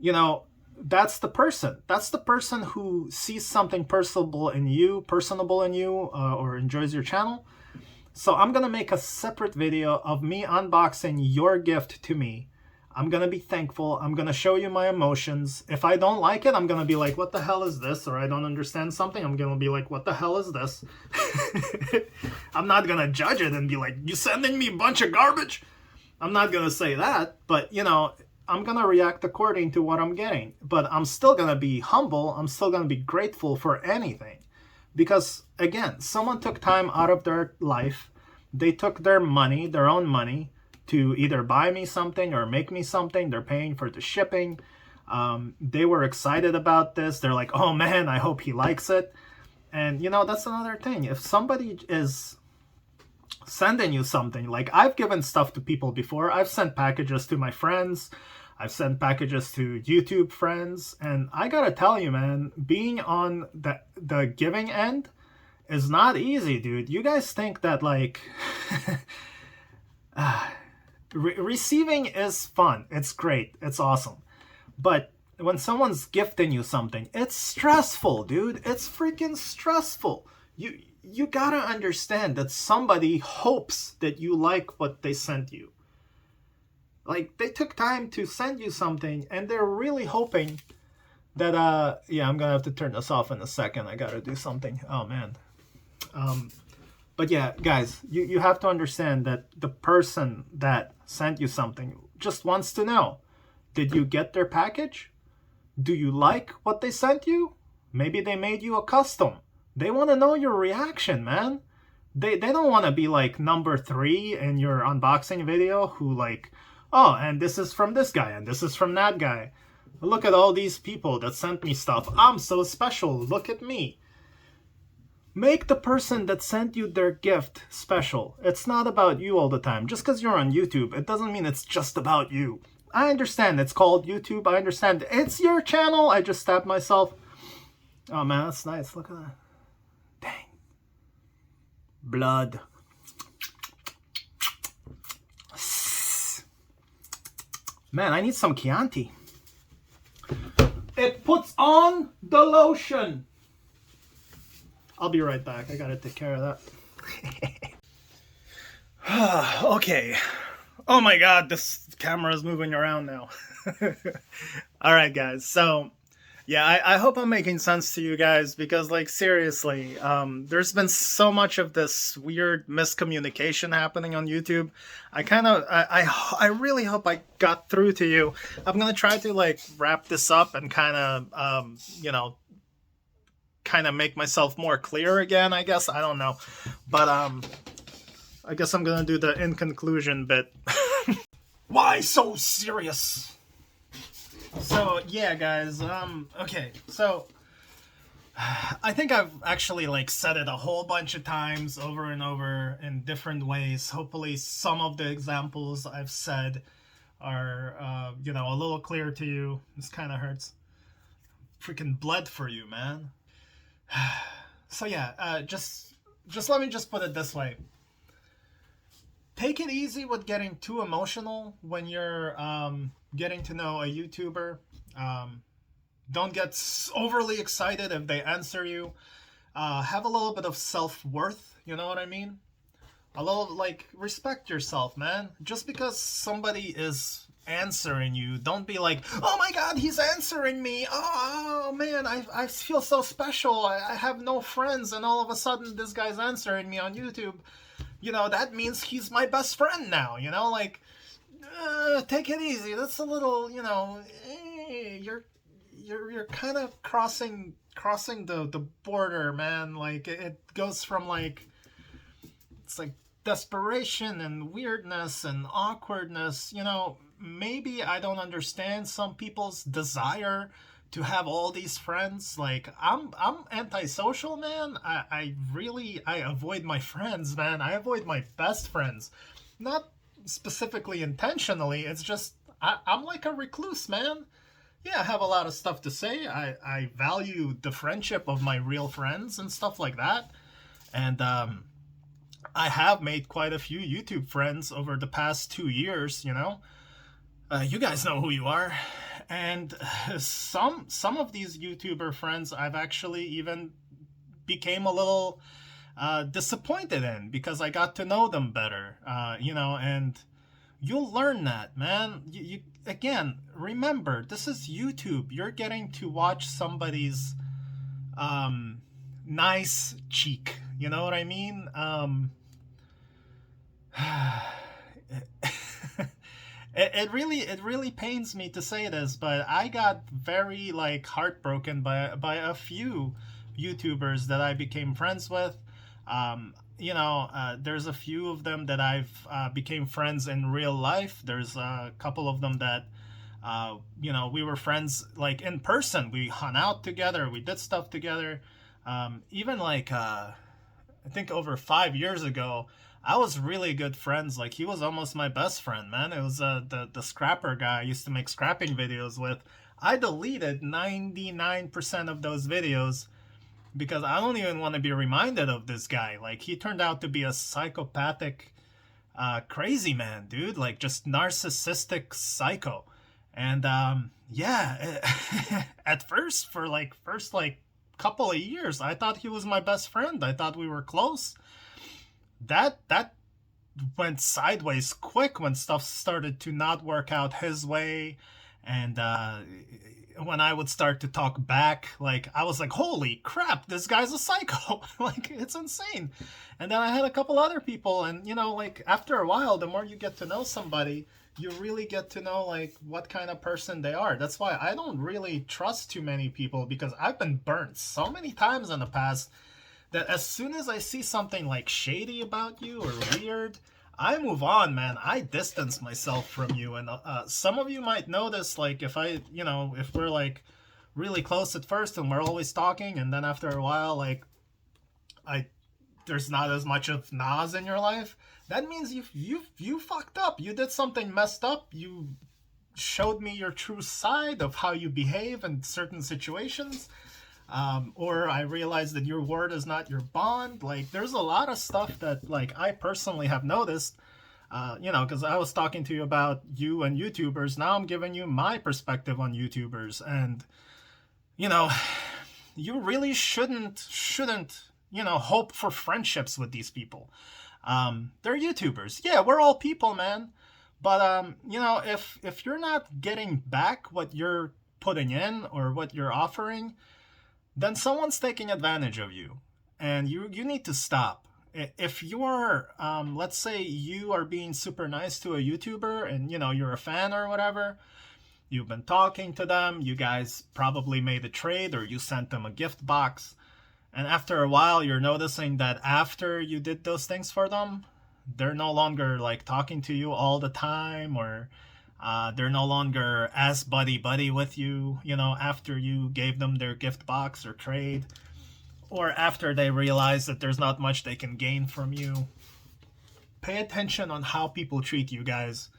you know, that's the person. That's the person who sees something personable in you, or enjoys your channel. So I'm going to make a separate video of me unboxing your gift to me. I'm going to be thankful. I'm going to show you my emotions. If I don't like it, I'm going to be like, what the hell is this? Or I don't understand something. I'm going to be like, what the hell is this? I'm not going to judge it and be like, you sending me a bunch of garbage? I'm not going to say that. But, you know, I'm going to react according to what I'm getting. But I'm still going to be humble. I'm still going to be grateful for anything. Because, again, someone took time out of their life. They took their money, their own money, to either buy me something or make me something. They're paying for the shipping. They were excited about this. They're like, oh man, I hope he likes it. And you know, that's another thing. If somebody is sending you something, like I've given stuff to people before. I've sent packages to my friends. I've sent packages to YouTube friends. And I gotta tell you, man, being on the giving end is not easy, dude. You guys think that like receiving is fun. It's great. It's awesome. But when someone's gifting you something, it's stressful, dude. It's freaking stressful. You gotta understand that somebody hopes that you like what they sent you. Like, they took time to send you something, and they're really hoping that, yeah, I'm gonna have to turn this off in a second. I gotta do something. Oh, man. But yeah, guys, you have to understand that the person that sent you something just wants to know, did you get their package? Do you like what they sent you? Maybe they made you a custom. They want to know your reaction, man. They don't want to be like number 3 in your unboxing video who like, oh, and this is from this guy, and this is from that guy. Look at all these people that sent me stuff. I'm so special. Look at me. Make the person that sent you their gift special. It's not about you all the time. Just because you're on YouTube, it doesn't mean it's just about you. I understand it's called YouTube. I understand it's your channel. I just stabbed myself. Oh man, that's nice. Look at that. Dang. Blood. Man, I need some Chianti. It puts on the lotion. I'll be right back. I gotta take care of that. Okay. Oh my god, this camera is moving around now. Alright guys, so yeah, I hope I'm making sense to you guys, because like seriously, there's been so much of this weird miscommunication happening on YouTube. I really hope I got through to you. I'm gonna try to like wrap this up and kind of you know, kind of make myself more clear again, I guess. I don't know, but I guess I'm gonna do the in conclusion bit. Why so serious? So yeah, guys. Okay, so I think I've actually like said it a whole bunch of times over and over in different ways. Hopefully, some of the examples I've said are you know, a little clear to you. This kind of hurts. Freaking bled for you, man. So yeah, just let me just put it this way. Take it easy with getting too emotional when you're getting to know a YouTuber. Don't get overly excited if they answer you. Have a little bit of self-worth, you know what I mean? A little, like, respect yourself, man. Just because somebody is answering you, don't be like, oh my god, he's answering me, oh man, I feel so special, I have no friends, and all of a sudden this guy's answering me on YouTube. You know, that means he's my best friend now, you know, like, take it easy. That's a little, you know, you're kind of crossing the border, man. Like, it goes from like, it's like desperation and weirdness and awkwardness, you know. Maybe I don't understand some people's desire to have all these friends. Like, I'm antisocial, man. I avoid my friends, man. I avoid my best friends. Not specifically intentionally. It's just, I'm like a recluse, man. Yeah, I have a lot of stuff to say. I value the friendship of my real friends and stuff like that. And I have made quite a few YouTube friends over the past 2 years, you know. You guys know who you are. And some of these YouTuber friends I've actually even became a little disappointed in, because I got to know them better, you know, and you'll learn that, man. You again, remember, this is YouTube. You're getting to watch somebody's nice cheek, you know what I mean? It really pains me to say this, but I got very like heartbroken by a few YouTubers that I became friends with. You know, there's a few of them that I've became friends in real life. There's a couple of them that We were friends like in person. We hung out together. We did stuff together. Even like I think over 5 years ago, I was really good friends. Like he was almost my best friend, man. It was the scrapper guy I used to make scrapping videos with. I deleted 99% of those videos because I don't even want to be reminded of this guy. Like he turned out to be a psychopathic, crazy man, dude. Like just narcissistic psycho. And yeah, at first for like couple of years, I thought he was my best friend. I thought we were close. That went sideways quick when stuff started to not work out his way, and when I would start to talk back, like I was like, holy crap, this guy's a psycho. Like it's insane. And then I had a couple other people, and like after a while, the more you get to know somebody, you really get to know like what kind of person they are. That's why I don't really trust too many people, because I've been burnt so many times in the past that as soon as I see something like shady about you or weird, I move on, man. I distance myself from you. And some of you might notice, like if if we're like really close at first and we're always talking, and then after a while, like there's not as much of Nas in your life, that means you fucked up. You did something messed up. You showed me your true side of how you behave in certain situations. Or I realized that your word is not your bond. Like there's a lot of stuff that like I personally have noticed, because I was talking to you about you and YouTubers. Now I'm giving you my perspective on YouTubers, and you really shouldn't hope for friendships with these people. They're YouTubers. Yeah, we're all people, man. But if you're not getting back what you're putting in or what you're offering, then someone's taking advantage of you, and you need to stop. If you are, let's say you are being super nice to a YouTuber, and you're a fan or whatever, you've been talking to them, you guys probably made a trade or you sent them a gift box, and after a while you're noticing that after you did those things for them, they're no longer like talking to you all the time, or they're no longer as buddy with you, after you gave them their gift box or trade, or after they realize that there's not much they can gain from you. Pay attention on how people treat you, guys.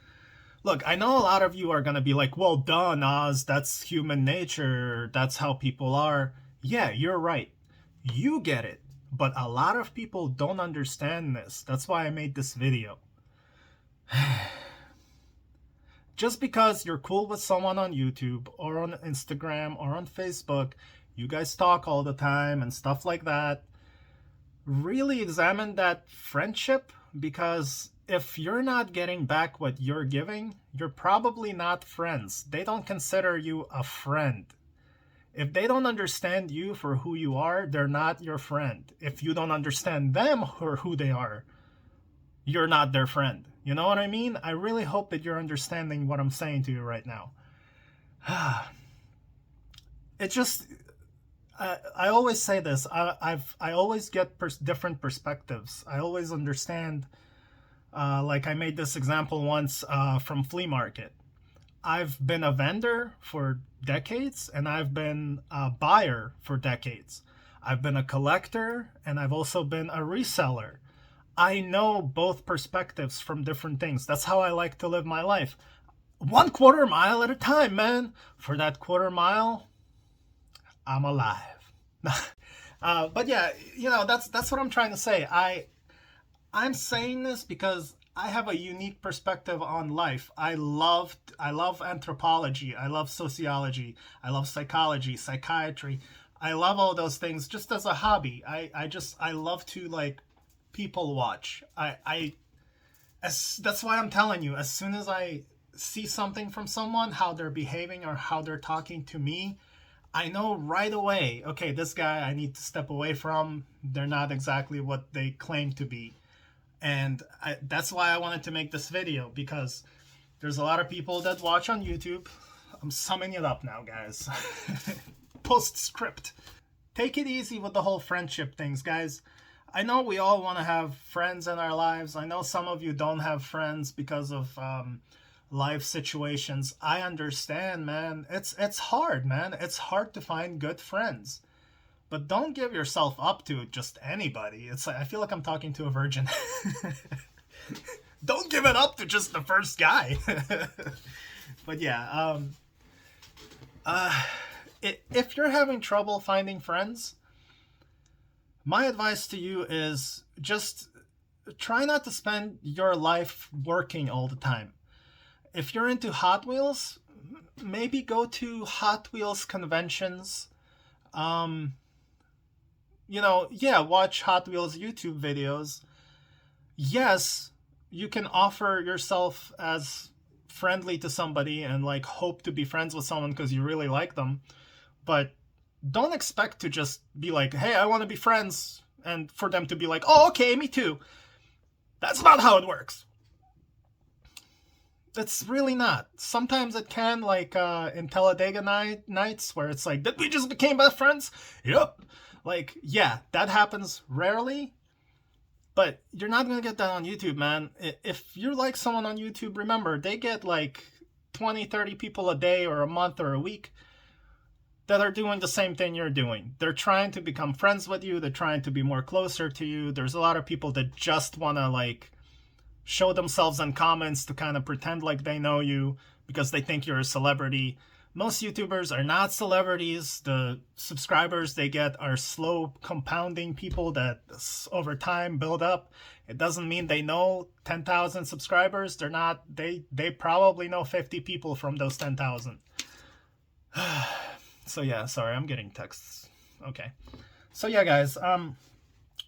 Look, I know a lot of you are going to be like, well, duh, Nas, that's human nature. That's how people are. Yeah, you're right. You get it. But a lot of people don't understand this. That's why I made this video. Just because you're cool with someone on YouTube or on Instagram or on Facebook, you guys talk all the time and stuff like that, really examine that friendship, because if you're not getting back what you're giving, you're probably not friends. They don't consider you a friend. If they don't understand you for who you are, they're not your friend. If you don't understand them or who they are, you're not their friend. You know what I mean? I really hope that you're understanding what I'm saying to you right now. It just, I always say this. I always get different perspectives. I always understand. Like I made this example once from flea market. I've been a vendor for decades, and I've been a buyer for decades. I've been a collector, and I've also been a reseller. I know both perspectives from different things. That's how I like to live my life. 1/4 mile at a time, man. For that 1/4 mile, I'm alive. But yeah, that's what I'm trying to say. I'm saying this because I have a unique perspective on life. I love anthropology. I love sociology. I love psychology, psychiatry. I love all those things just as a hobby. I love to like people watch. That's why I'm telling you, as soon as I see something from someone, how they're behaving or how they're talking to me, I know right away, okay, this guy I need to step away from. They're not exactly what they claim to be. And that's why I wanted to make this video, because there's a lot of people that watch on YouTube. I'm summing it up now, guys. Postscript. Take it easy with the whole friendship things, guys. I know we all want to have friends in our lives. I know some of you don't have friends because of life situations. I understand, man. It's hard, man. It's hard to find good friends. But don't give yourself up to just anybody. It's like I feel like I'm talking to a virgin. Don't give it up to just the first guy. But yeah, if you're having trouble finding friends, my advice to you is just try not to spend your life working all the time. If you're into Hot Wheels, maybe go to Hot Wheels conventions. Watch Hot Wheels YouTube videos. Yes, you can offer yourself as friendly to somebody and like hope to be friends with someone because you really like them, but don't expect to just be like, hey, I want to be friends, and for them to be like, oh, okay, me too. That's not how it works. It's really not. Sometimes it can, like in Talladega nights, where it's like, did we just became best friends? Yep. Like, yeah, that happens rarely, but you're not going to get that on YouTube, man. If you like someone on YouTube, remember, they get like 20, 30 people a day or a month or a week that are doing the same thing you're doing. They're trying to become friends with you. They're trying to be more closer to you. There's a lot of people that just want to like show themselves in comments to kind of pretend like they know you because they think you're a celebrity. Most YouTubers are not celebrities. The subscribers they get are slow compounding people that over time build up. It doesn't mean they know 10,000 subscribers. They're not, they probably know 50 people from those 10,000. So yeah, sorry, I'm getting texts. Okay. So yeah, guys,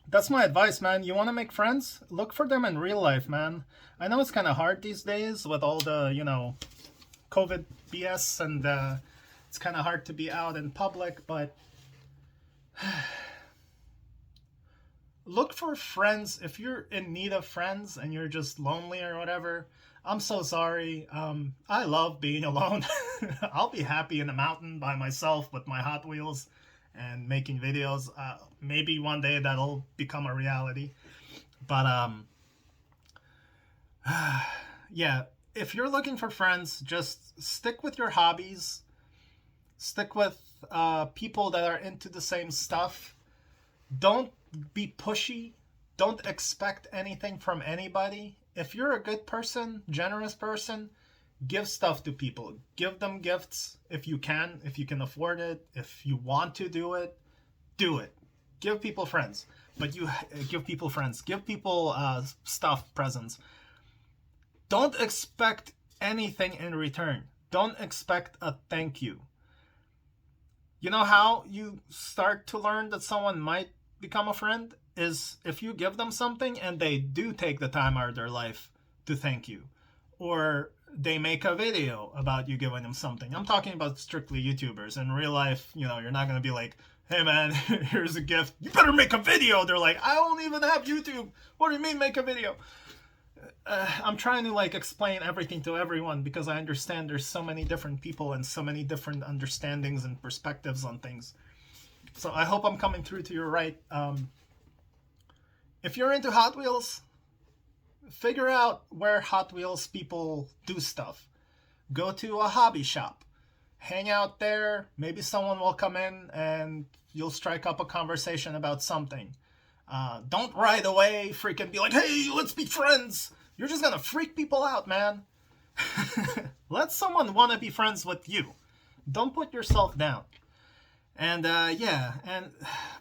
that's my advice, man. You want to make friends? Look for them in real life, man. I know it's kind of hard these days with all the, COVID BS, and it's kind of hard to be out in public, but look for friends. If you're in need of friends and you're just lonely or whatever, I'm so sorry. I love being alone. I'll be happy in the mountain by myself with my Hot Wheels and making videos. Maybe one day that'll become a reality. But yeah, if you're looking for friends, just stick with your hobbies. Stick with people that are into the same stuff. Don't be pushy. Don't expect anything from anybody. If you're a good person, generous person, give stuff to people. Give them gifts if you can afford it. If you want to do it, do it. Give people friends. But you give people friends. Give people stuff, presents. Don't expect anything in return. Don't expect a thank you. You know how you start to learn that someone might become a friend? Is if you give them something and they do take the time out of their life to thank you. Or they make a video about you giving them something. I'm talking about strictly YouTubers. In real life, you're not going to be like, hey man, here's a gift. You better make a video. They're like, I don't even have YouTube. What do you mean make a video? I'm trying to explain everything to everyone because I understand there's so many different people and so many different understandings and perspectives on things. So I hope I'm coming through to you right. If you're into Hot Wheels, figure out where Hot Wheels people do stuff. Go to a hobby shop. Hang out there. Maybe someone will come in and you'll strike up a conversation about something. Don't right away freaking be like, hey, let's be friends. You're just gonna freak people out, man. Let someone want to be friends with you. Don't put yourself down. And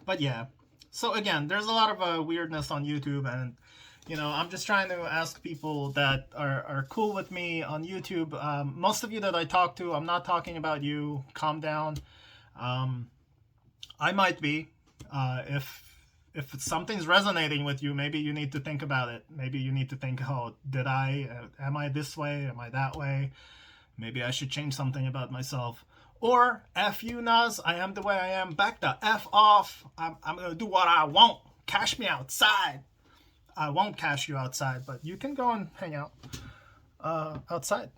but yeah. So again, there's a lot of weirdness on YouTube, and I'm just trying to ask people that are cool with me on YouTube. Most of you that I talk to, I'm not talking about you. Calm down. I might be. If something's resonating with you, maybe you need to think about it. Maybe you need to think, oh, am I this way? Am I that way? Maybe I should change something about myself. Or, F you, Naz, I am the way I am. Back the F off. I'm going to do what I want. Cash me outside. I won't cash you outside, but you can go and hang out outside.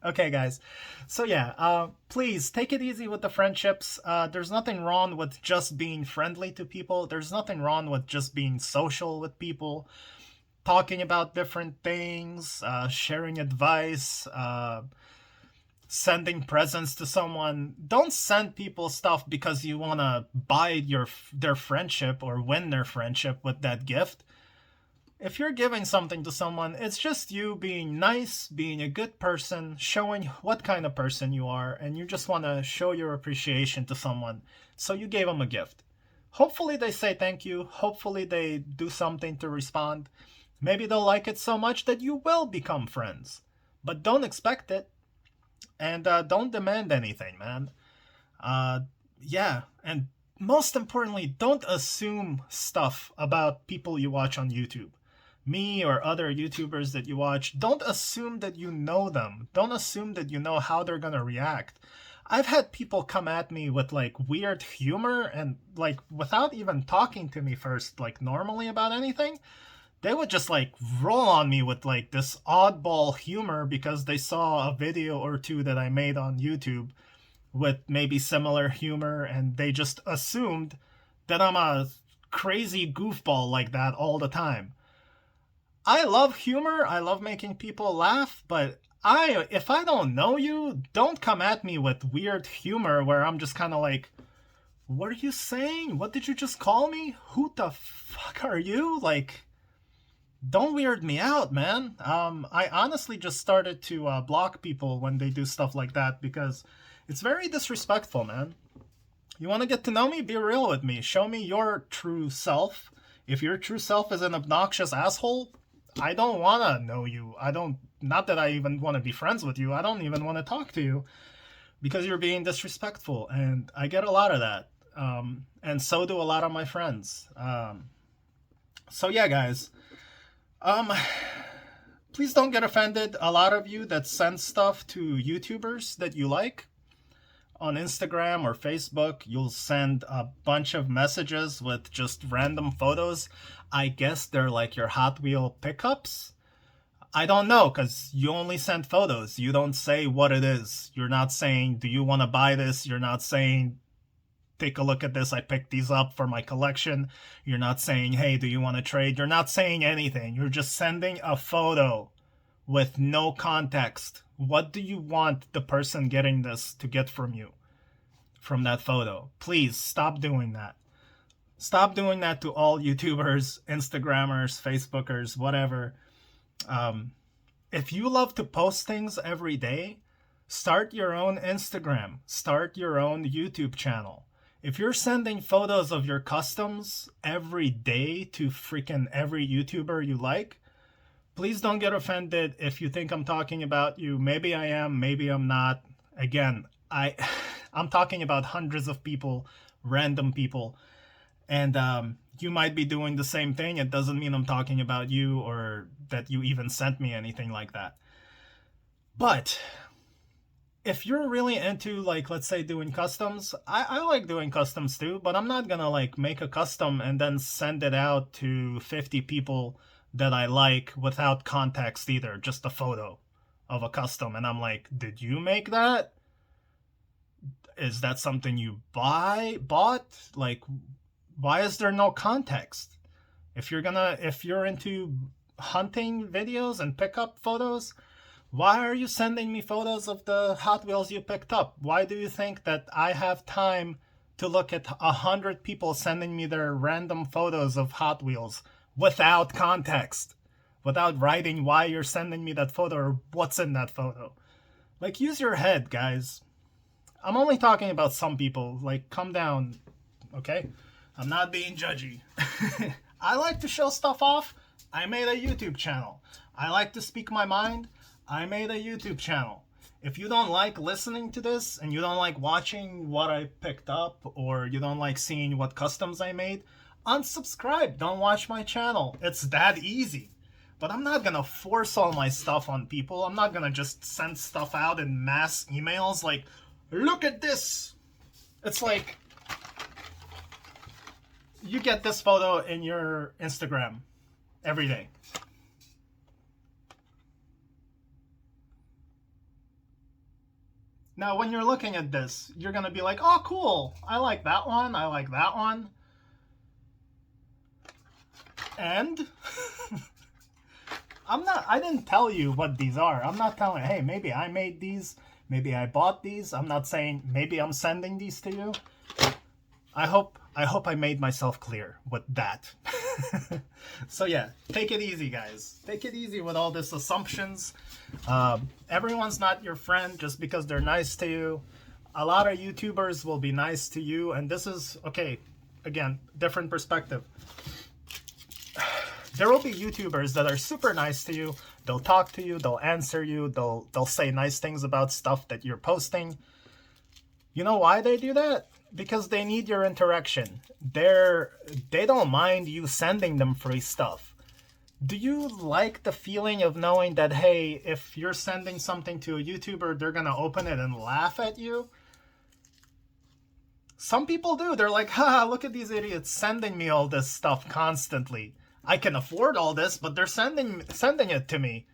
Okay, guys. So yeah, please take it easy with the friendships. There's nothing wrong with just being friendly to people. There's nothing wrong with just being social with people. talking about different things, sharing advice, sending presents to someone. Don't send people stuff because you want to buy their friendship or win their friendship with that gift. If you're giving something to someone, it's just you being nice, being a good person, showing what kind of person you are, and you just want to show your appreciation to someone. So you gave them a gift. Hopefully they say thank you. Hopefully they do something to respond. Maybe they'll like it so much that you will become friends. But don't expect it. And don't demand anything, man. Yeah, and most importantly, don't assume stuff about people you watch on YouTube. Me or other YouTubers that you watch, don't assume that you know them. Don't assume that you know how they're gonna react. I've had people come at me with like weird humor and like without even talking to me first, like normally about anything. They would just like roll on me with like this oddball humor because they saw a video or two that I made on YouTube with maybe similar humor, and they just assumed that I'm a crazy goofball like that all the time. I love humor, I love making people laugh, but if I don't know you, don't come at me with weird humor where I'm just kind of like, what are you saying? What did you just call me? Who the fuck are you? Like, don't weird me out, man. I honestly just started to block people when they do stuff like that because it's very disrespectful, man. You want to get to know me? Be real with me. Show me your true self. If your true self is an obnoxious asshole, I don't want to know you. Not that I even want to be friends with you. I don't even want to talk to you because you're being disrespectful. And I get a lot of that. And so do a lot of my friends. So yeah, guys. Please don't get offended. A lot of you that send stuff to YouTubers that you like on Instagram or Facebook, you'll send a bunch of messages with just random photos. I guess they're like your Hot Wheel pickups. I don't know, because you only send photos. You don't say what it is. You're not saying, do you want to buy this? You're not saying, take a look at this. I picked these up for my collection. You're not saying, hey, do you want to trade? You're not saying anything. You're just sending a photo with no context. What do you want the person getting this to get from you, from that photo? Please stop doing that. Stop doing that to all YouTubers, Instagrammers, Facebookers, whatever. If you love to post things every day, start your own Instagram. Start your own YouTube channel. If you're sending photos of your customs every day to freaking every YouTuber you like, please don't get offended if you think I'm talking about you. Maybe I am, maybe I'm not. Again, I'm talking about hundreds of people, random people. And you might be doing the same thing. It doesn't mean I'm talking about you or that you even sent me anything like that. But if you're really into, like, let's say doing customs, I like doing customs too, but I'm not gonna like make a custom and then send it out to 50 people that I like without context either, just a photo of a custom. And I'm like, did you make that? Is that something you bought? Like, why is there no context? If you're into hunting videos and pickup photos, why are you sending me photos of the Hot Wheels you picked up? Why do you think that I have time to look at 100 people sending me their random photos of Hot Wheels without context? Without writing why you're sending me that photo or what's in that photo? Like, use your head, guys. I'm only talking about some people. Like, calm down, okay? I'm not being judgy. I like to show stuff off. I made a YouTube channel. I like to speak my mind. I made a YouTube channel. If you don't like listening to this and you don't like watching what I picked up or you don't like seeing what customs I made, unsubscribe. Don't watch my channel. It's that easy. But I'm not gonna force all my stuff on people. I'm not gonna just send stuff out in mass emails like, look at this. It's like, you get this photo in your Instagram every day. Now, when you're looking at this, you're going to be like, oh, cool. I like that one. I like that one. And I didn't tell you what these are. I'm not telling, hey, maybe I made these, maybe I bought these. I'm not saying maybe I'm sending these to you. I hope I made myself clear with that. So yeah, take it easy, guys. Take it easy with all these assumptions. Everyone's not your friend just because they're nice to you. A lot of YouTubers will be nice to you, and this is, okay, again, different perspective. There will be YouTubers that are super nice to you. They'll talk to you, they'll answer you, they'll say nice things about stuff that you're posting. You know why they do that? Because they need your interaction. They don't mind you sending them free stuff. Do you like the feeling of knowing that, hey, if you're sending something to a YouTuber, they're gonna open it and laugh at you? Some people do. They're like, haha, look at these idiots sending me all this stuff constantly. I can afford all this, but they're sending it to me.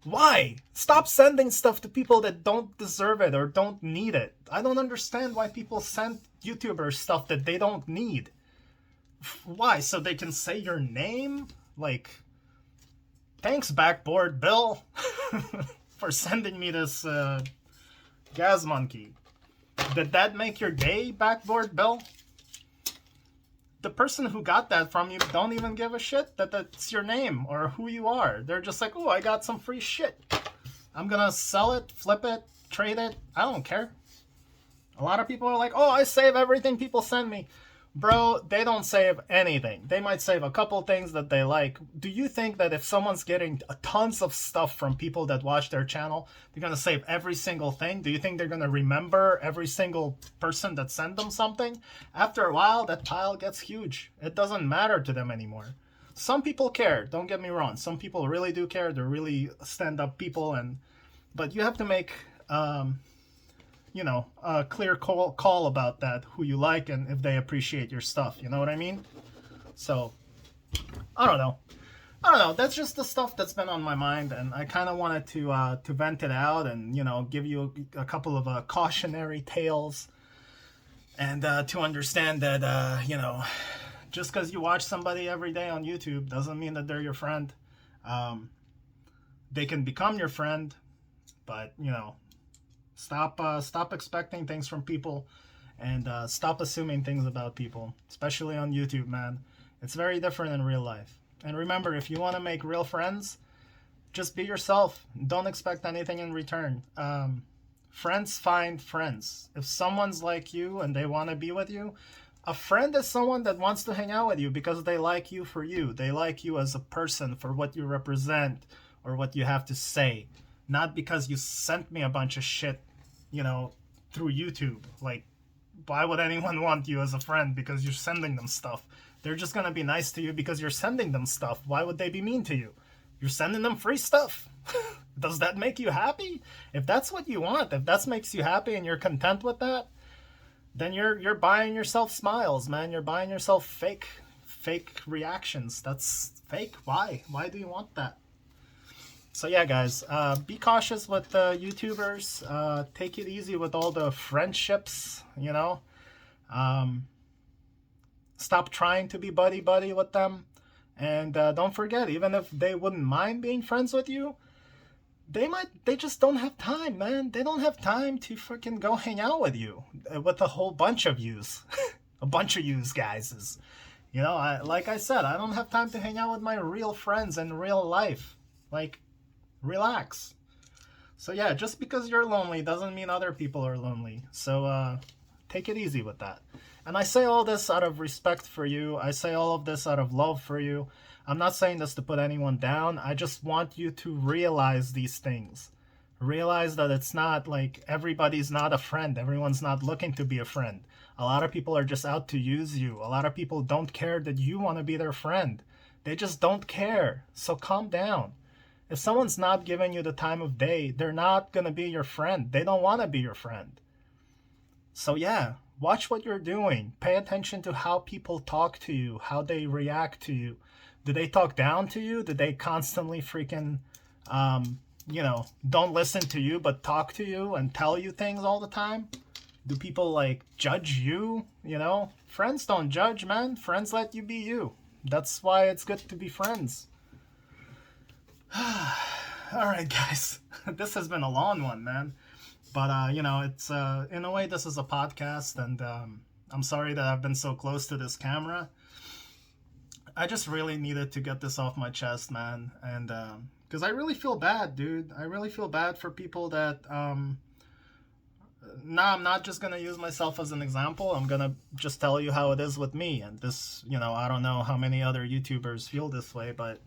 Why? Stop sending stuff to people that don't deserve it or don't need it. I don't understand why people send YouTubers stuff that they don't need. Why? So they can say your name? Like, thanks, Backboard Bill, for sending me this gas monkey. Did that make your day, Backboard Bill? The person who got that from you don't even give a shit that that's your name or who you are. They're just like, oh, I got some free shit. I'm gonna sell it, flip it, trade it. I don't care. A lot of people are like, oh, I save everything people send me. Bro, they don't save anything. They might save a couple things that they like. Do you think that if someone's getting tons of stuff from people that watch their channel, they're going to save every single thing? Do you think they're going to remember every single person that sent them something? After a while, that pile gets huge. It doesn't matter to them anymore. Some people care, don't get me wrong. Some people really do care. They're really stand-up people. But you have to make... a clear call about that, who you like and if they appreciate your stuff. You know what I mean? So, I don't know. That's just the stuff that's been on my mind, and I kind of wanted to vent it out and, give you a couple of cautionary tales and to understand that, just because you watch somebody every day on YouTube doesn't mean that they're your friend. They can become your friend, but, Stop expecting things from people, and stop assuming things about people, especially on YouTube, man. It's very different in real life. And remember, if you want to make real friends, just be yourself. Don't expect anything in return. Friends find friends. If someone's like you and they want to be with you, a friend is someone that wants to hang out with you because they like you for you. They like you as a person for what you represent or what you have to say. Not because you sent me a bunch of shit, through YouTube. Like, why would anyone want you as a friend because you're sending them stuff? They're just gonna be nice to you because you're sending them stuff. Why would they be mean to you? You're sending them free stuff. Does that make you happy? If that's what you want, if that makes you happy and you're content with that, then you're buying yourself smiles, man. You're buying yourself fake reactions. That's fake. Why do you want that? So yeah, guys, be cautious with YouTubers. Take it easy with all the friendships, Stop trying to be buddy-buddy with them. And don't forget, even if they wouldn't mind being friends with you, they just don't have time, man. They don't have time to freaking go hang out with you, with a whole bunch of yous. A bunch of yous, guys. Like I said, I don't have time to hang out with my real friends in real life. Like, relax. So yeah, just because you're lonely doesn't mean other people are lonely. So take it easy with that. And I say all this out of respect for you. I say all of this out of love for you. I'm not saying this to put anyone down. I just want you to realize these things. Realize that it's not like everybody's not a friend. Everyone's not looking to be a friend. A lot of people are just out to use you. A lot of people don't care that you want to be their friend. They just don't care. So calm down. If someone's not giving you the time of day, they're not going to be your friend. They don't want to be your friend. So yeah, watch what you're doing. Pay attention to how people talk to you, how they react to you. Do they talk down to you? Do they constantly freaking, don't listen to you but talk to you and tell you things all the time? Do people, judge you? Friends don't judge, man. Friends let you be you. That's why it's good to be friends. All right, guys. This has been a long one, man. But it's in a way this is a podcast, and I'm sorry that I've been so close to this camera. I just really needed to get this off my chest, man, and because I really feel bad, dude. I really feel bad for people that. Now I'm not just gonna use myself as an example. I'm gonna just tell you how it is with me, and this, I don't know how many other YouTubers feel this way, but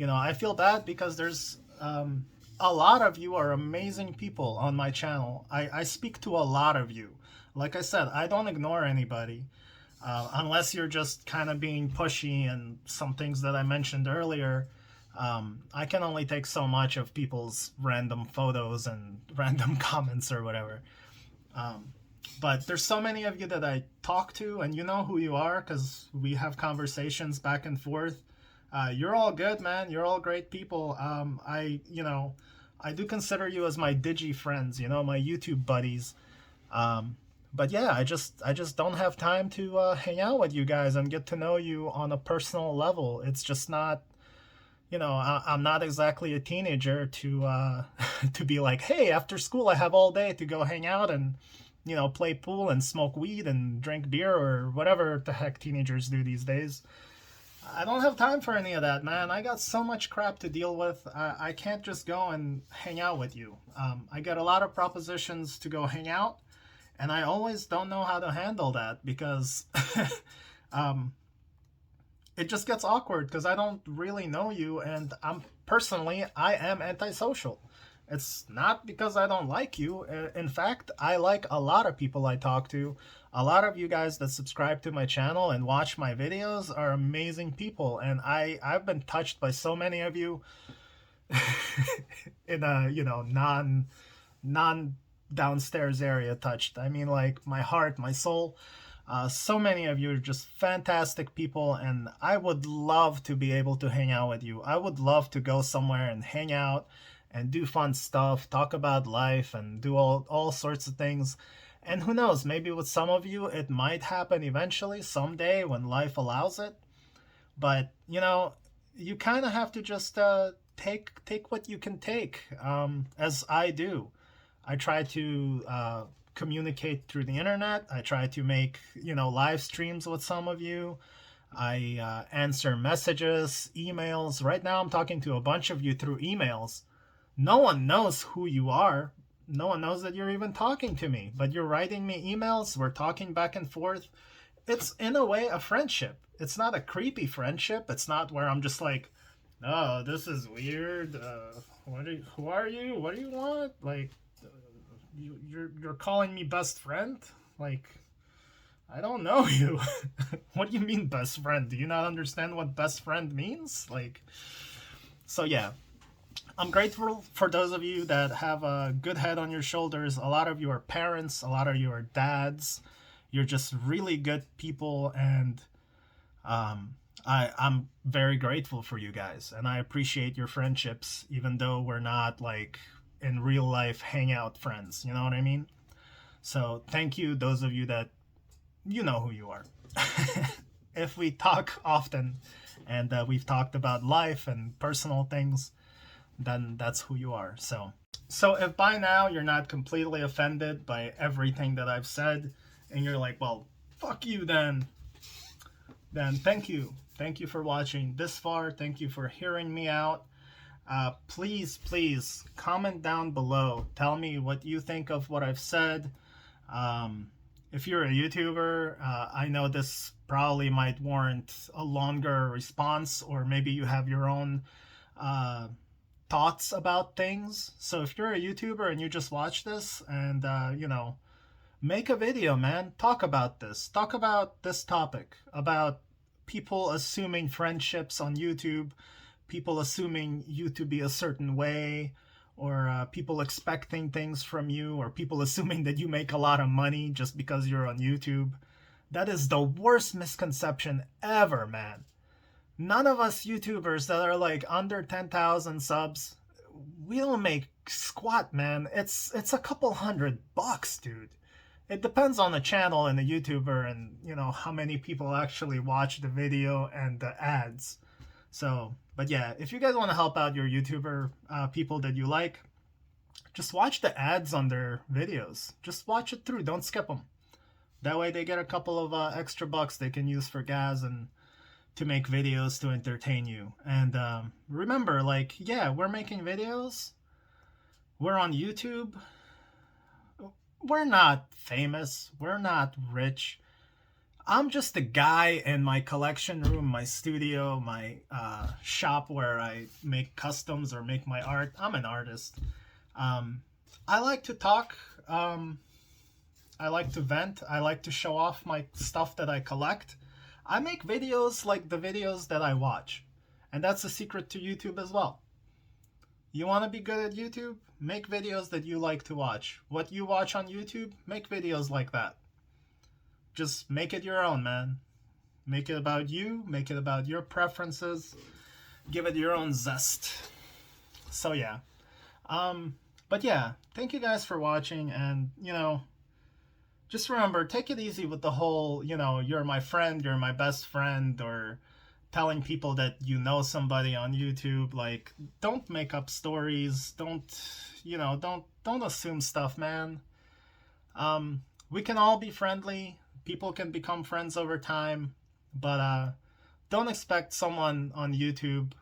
I feel bad because there's a lot of you are amazing people on my channel. I speak to a lot of you. Like I said, I don't ignore anybody. Unless you're just kind of being pushy and some things that I mentioned earlier. I can only take so much of people's random photos and random comments or whatever. But there's so many of you that I talk to, and you know who you are because we have conversations back and forth. You're all good, man. You're all great people. I do consider you as my digi friends, my YouTube buddies. But yeah, I just don't have time to hang out with you guys and get to know you on a personal level. It's just not, I'm not exactly a teenager to to be like, hey, after school I have all day to go hang out and play pool and smoke weed and drink beer or whatever the heck teenagers do these days. I don't have time for any of that, man. I got so much crap to deal with. I can't just go and hang out with you. I get a lot of propositions to go hang out, and I always don't know how to handle that because it just gets awkward because I don't really know you, and I am antisocial. It's not because I don't like you. In fact, I like a lot of people I talk to. A lot of you guys that subscribe to my channel and watch my videos are amazing people, and I've been touched by so many of you in a non downstairs area touched. I mean, like my heart, my soul. So many of you are just fantastic people, and I would love to be able to hang out with you. I would love to go somewhere and hang out and do fun stuff, talk about life, and do all sorts of things. And who knows, maybe with some of you, it might happen eventually, someday, when life allows it. But, you kind of have to just take what you can take, as I do. I try to communicate through the internet. I try to make, live streams with some of you. I answer messages, emails. Right now I'm talking to a bunch of you through emails. No one knows who you are. No one knows that you're even talking to me, but you're writing me emails. We're talking back and forth. It's in a way a friendship. It's not a creepy friendship. It's not where I'm just like, oh, this is weird. Who are you? What do you want? Like, you're calling me best friend? Like, I don't know you. What do you mean best friend? Do you not understand what best friend means? Like, so yeah. I'm grateful for those of you that have a good head on your shoulders. A lot of you are parents. A lot of you are dads. You're just really good people, and I'm very grateful for you guys, and I appreciate your friendships, even though we're not like in real life hangout friends. You know what I mean? So thank you, those of you that you know who you are. If we talk often, and we've talked about life and personal things, then that's who you are. So if by now you're not completely offended by everything that I've said, and you're like, well, fuck you then thank you. Thank you for watching this far. Thank you for hearing me out. Please comment down below. Tell me what you think of what I've said. If you're a YouTuber, I know this probably might warrant a longer response, or maybe you have your own thoughts about things. So if you're a YouTuber and you just watch this and make a video, man. Talk about this topic, about people assuming friendships on YouTube, people assuming you to be a certain way, or people expecting things from you, or people assuming that you make a lot of money just because you're on YouTube. That is the worst misconception ever, man. None of us YouTubers that are like under 10,000 subs, we don't make squat, man. It's a couple $100, dude. It depends on the channel and the YouTuber, and how many people actually watch the video and the ads. So, but yeah, if you guys want to help out your YouTuber people that you like, just watch the ads on their videos. Just watch it through. Don't skip them. That way they get a couple of extra bucks they can use for gas and to make videos to entertain you. And remember, like, yeah, we're making videos. We're on YouTube. We're not famous. We're not rich. I'm just a guy in my collection room, my studio, my shop where I make customs or make my art. I'm an artist. I like to talk. I like to vent. I like to show off my stuff that I collect. I make videos like the videos that I watch. And that's a secret to YouTube as well. You want to be good at YouTube? Make videos that you like to watch. What you watch on YouTube, make videos like that. Just make it your own, man. Make it about you. Make it about your preferences. Give it your own zest. So yeah. But yeah, thank you guys for watching. And, you know, just remember, take it easy with the whole, you know, you're my friend, you're my best friend, or telling people that you know somebody on YouTube. Like, don't make up stories. Don't, you know, don't assume stuff, man. We can all be friendly. People can become friends over time, but don't expect someone on YouTube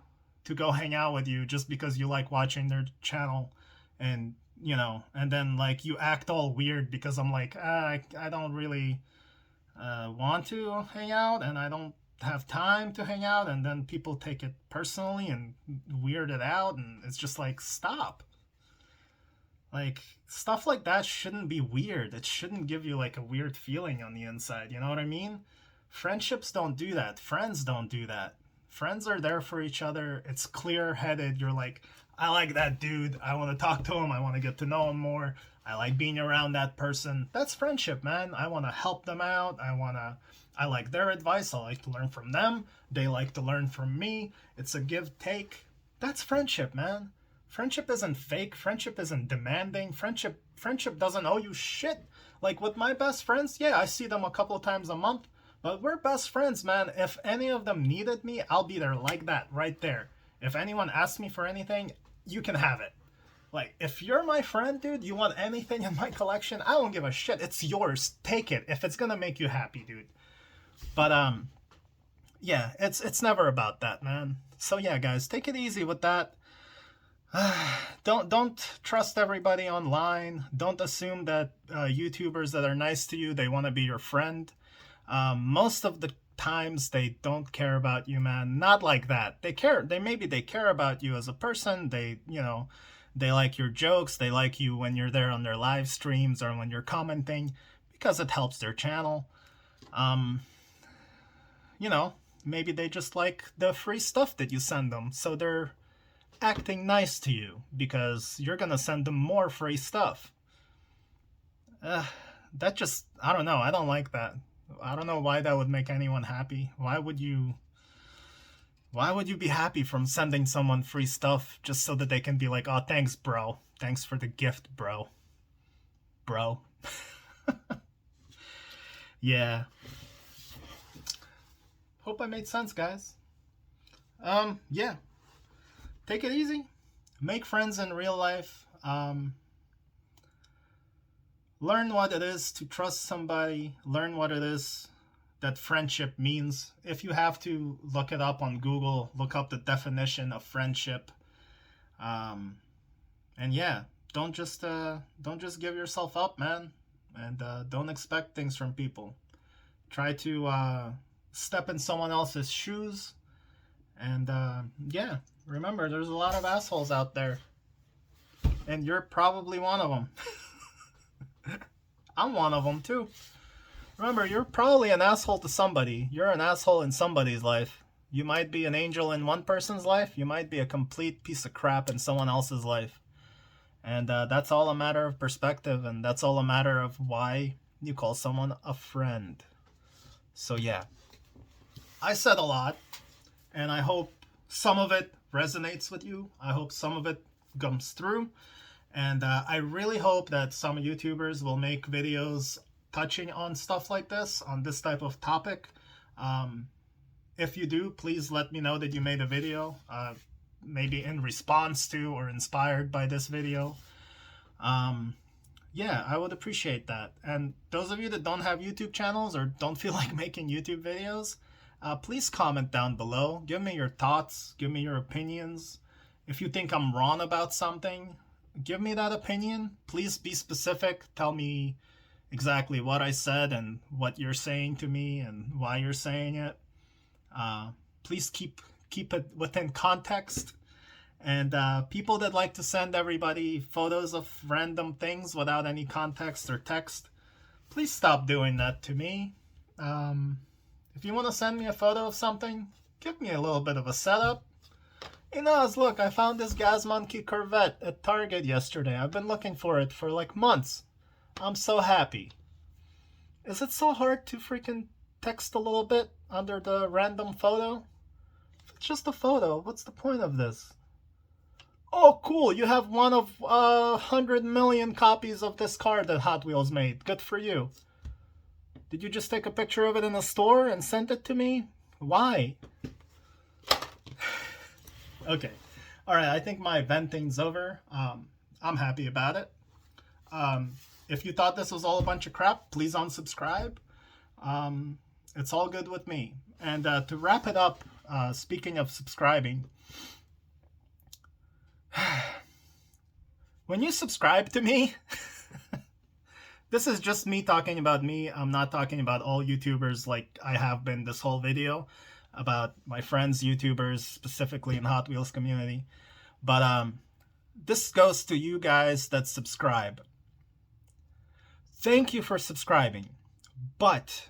to go hang out with you just because you like watching their channel, and you know, and then like you act all weird because I'm like, I don't really want to hang out, and I don't have time to hang out, and then people take it personally and weird it out, and it's just like, stop. Like, stuff like that shouldn't be weird. It shouldn't give you like a weird feeling on the inside, you know what I mean? Friendships don't do that. Friends don't do that. Friends are there for each other. It's clear-headed. You're like, I like that dude. I want to talk to him. I want to get to know him more. I like being around that person. That's friendship, man. I want to help them out. I like their advice. I like to learn from them. They like to learn from me. It's a give-take. That's friendship, man. Friendship isn't fake. Friendship isn't demanding. Friendship doesn't owe you shit. Like with my best friends, yeah, I see them a couple of times a month, but we're best friends, man. If any of them needed me, I'll be there like that, right there. If anyone asks me for anything, you can have it. Like, if you're my friend, dude, you want anything in my collection, I don't give a shit. It's yours. Take it if it's gonna make you happy, dude. But yeah, it's never about that, man. So yeah, guys, take it easy with that. Don't trust everybody online. Don't assume that YouTubers that are nice to you, they want to be your friend. Most of the times they don't care about you, man. Not like that. They care. Maybe they care about you as a person. They, you know, they like your jokes. They like you when you're there on their live streams or when you're commenting because it helps their channel. You know, maybe they just like the free stuff that you send them, so they're acting nice to you because you're gonna send them more free stuff. That just, I don't know. I don't like that. I don't know why that would make anyone happy. Why would you be happy from sending someone free stuff just so that they can be like, oh, thanks, bro. Thanks for the gift, bro. Bro. Yeah. Hope I made sense, guys. Yeah. Take it easy. Make friends in real life. Learn what it is to trust somebody. Learn what it is that friendship means. If you have to, look it up on Google. Look up the definition of friendship. And yeah, don't just give yourself up, man. And don't expect things from people. Try to step in someone else's shoes. And yeah, remember, there's a lot of assholes out there. And you're probably one of them. I'm one of them too. Remember, you're probably an asshole to somebody. You're an asshole in somebody's life. You might be an angel in one person's life. You might be a complete piece of crap in someone else's life. And that's all a matter of perspective. And that's all a matter of why you call someone a friend. So yeah, I said a lot. And I hope some of it resonates with you. I hope some of it comes through. And I really hope that some YouTubers will make videos touching on stuff like this, on this type of topic. If you do, please let me know that you made a video, maybe in response to or inspired by this video. Yeah, I would appreciate that. And those of you that don't have YouTube channels or don't feel like making YouTube videos, please comment down below. Give me your thoughts. Give me your opinions. If you think I'm wrong about something, give me that opinion. Please be specific. Tell me exactly what I said and what you're saying to me and why you're saying it. Please keep it within context. And people that like to send everybody photos of random things without any context or text, please stop doing that to me. If you want to send me a photo of something, give me a little bit of a setup. Hey Naz, look, I found this Gas Monkey Corvette at Target yesterday. I've been looking for it for like months. I'm so happy. Is it so hard to freaking text a little bit under the random photo? If it's just a photo, what's the point of this? Oh, cool, you have one of 100 million copies of this car that Hot Wheels made. Good for you. Did you just take a picture of it in a store and send it to me? Why? Okay. All right, I think my venting's over. I'm happy about it. If you thought this was all a bunch of crap, please unsubscribe. It's all good with me. And to wrap it up, speaking of subscribing, when you subscribe to me, this is just me talking about me. I'm not talking about all YouTubers like I have been this whole video about my friends, YouTubers, specifically in Hot Wheels community. But this goes to you guys that subscribe. Thank you for subscribing. But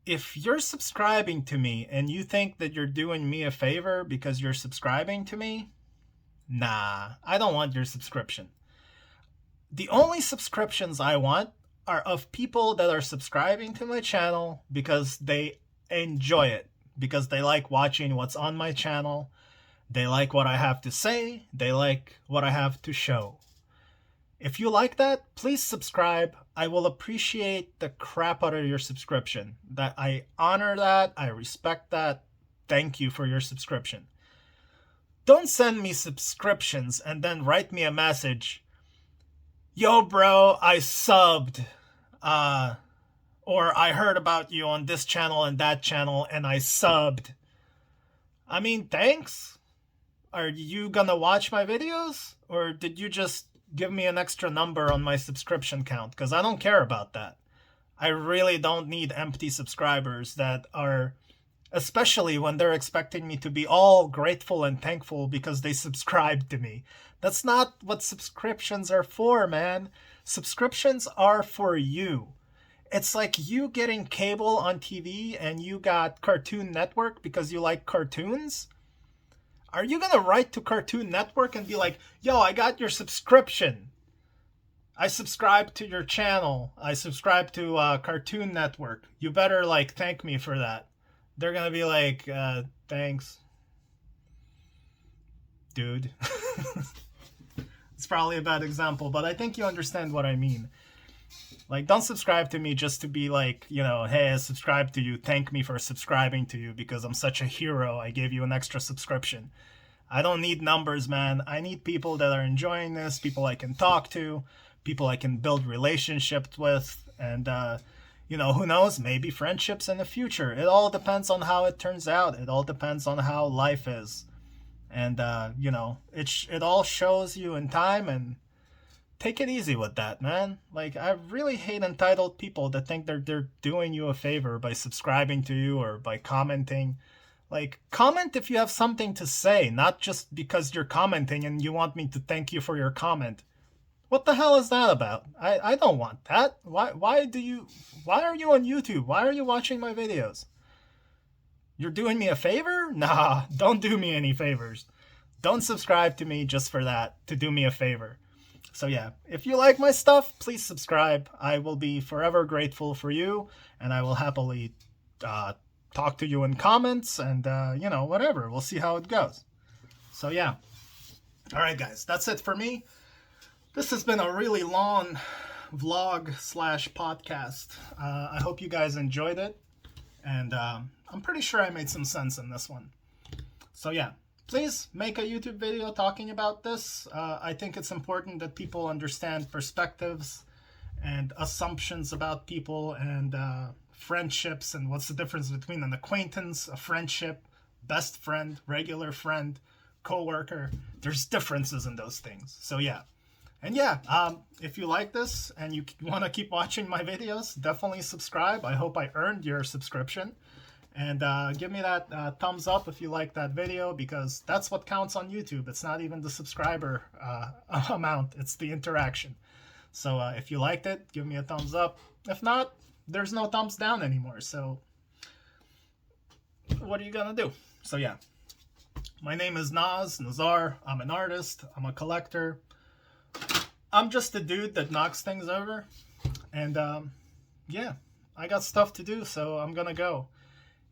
if you're subscribing to me and you think that you're doing me a favor because you're subscribing to me, nah, I don't want your subscription. The only subscriptions I want are of people that are subscribing to my channel because they enjoy it, because they like watching what's on my channel, they like what I have to say, they like what I have to show. If you like that, please subscribe. I will appreciate the crap out of your subscription. That I honor that, I respect that. Thank you for your subscription. Don't send me subscriptions and then write me a message. Yo, bro, I subbed. Or I heard about you on this channel and that channel and I subbed. I mean, thanks. Are you gonna watch my videos? Or did you just give me an extra number on my subscription count? Because I don't care about that. I really don't need empty subscribers that are, especially when they're expecting me to be all grateful and thankful because they subscribed to me. That's not what subscriptions are for, man. Subscriptions are for you. It's like you getting cable on TV and you got Cartoon Network because you like cartoons. Are you gonna write to Cartoon Network and be like, yo, I got your subscription. I subscribe to your channel. I subscribe to Cartoon Network. You better like thank me for that. They're gonna be like, thanks, dude. It's probably a bad example, but I think you understand what I mean. Like, don't subscribe to me just to be like, you know, hey, I subscribe to you. Thank me for subscribing to you because I'm such a hero. I gave you an extra subscription. I don't need numbers, man. I need people that are enjoying this, people I can talk to, people I can build relationships with, and, you know, who knows, maybe friendships in the future. It all depends on how it turns out. It all depends on how life is. And, you know, it all shows you in time, and take it easy with that, man. Like, I really hate entitled people that think they're doing you a favor by subscribing to you or by commenting. Like, comment if you have something to say, not just because you're commenting and you want me to thank you for your comment. What the hell is that about? I don't want that. Why are you on YouTube? Why are you watching my videos? You're doing me a favor? Nah, don't do me any favors. Don't subscribe to me just for that, to do me a favor. So yeah, if you like my stuff, please subscribe. I will be forever grateful for you, and I will happily talk to you in comments and, you know, whatever. We'll see how it goes. So yeah. All right, guys, that's it for me. This has been a really long vlog / podcast. I hope you guys enjoyed it. And I'm pretty sure I made some sense in this one. So yeah, please make a YouTube video talking about this. I think it's important that people understand perspectives and assumptions about people and friendships, and what's the difference between an acquaintance, a friendship, best friend, regular friend, co-worker. There's differences in those things. So yeah. And yeah, if you like this and you want to keep watching my videos, definitely subscribe. I hope I earned your subscription. And give me that thumbs up if you like that video, because that's what counts on YouTube. It's not even the subscriber amount, it's the interaction. So if you liked it, give me a thumbs up. If not, there's no thumbs down anymore. So what are you gonna do? So yeah, my name is Nazar. I'm an artist. I'm a collector. I'm just a dude that knocks things over. And yeah, I got stuff to do, so I'm gonna go.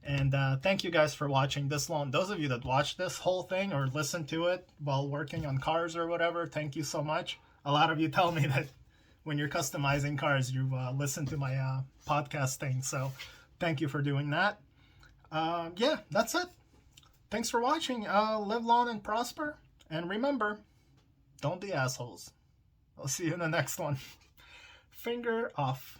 And thank you guys for watching this long. Those of you that watched this whole thing or listened to it while working on cars or whatever, thank you so much. A lot of you tell me that when you're customizing cars, you listen to my podcast thing. So thank you for doing that. Yeah, that's it. Thanks for watching. Live long and prosper. And remember, don't be assholes. I'll see you in the next one. Finger off.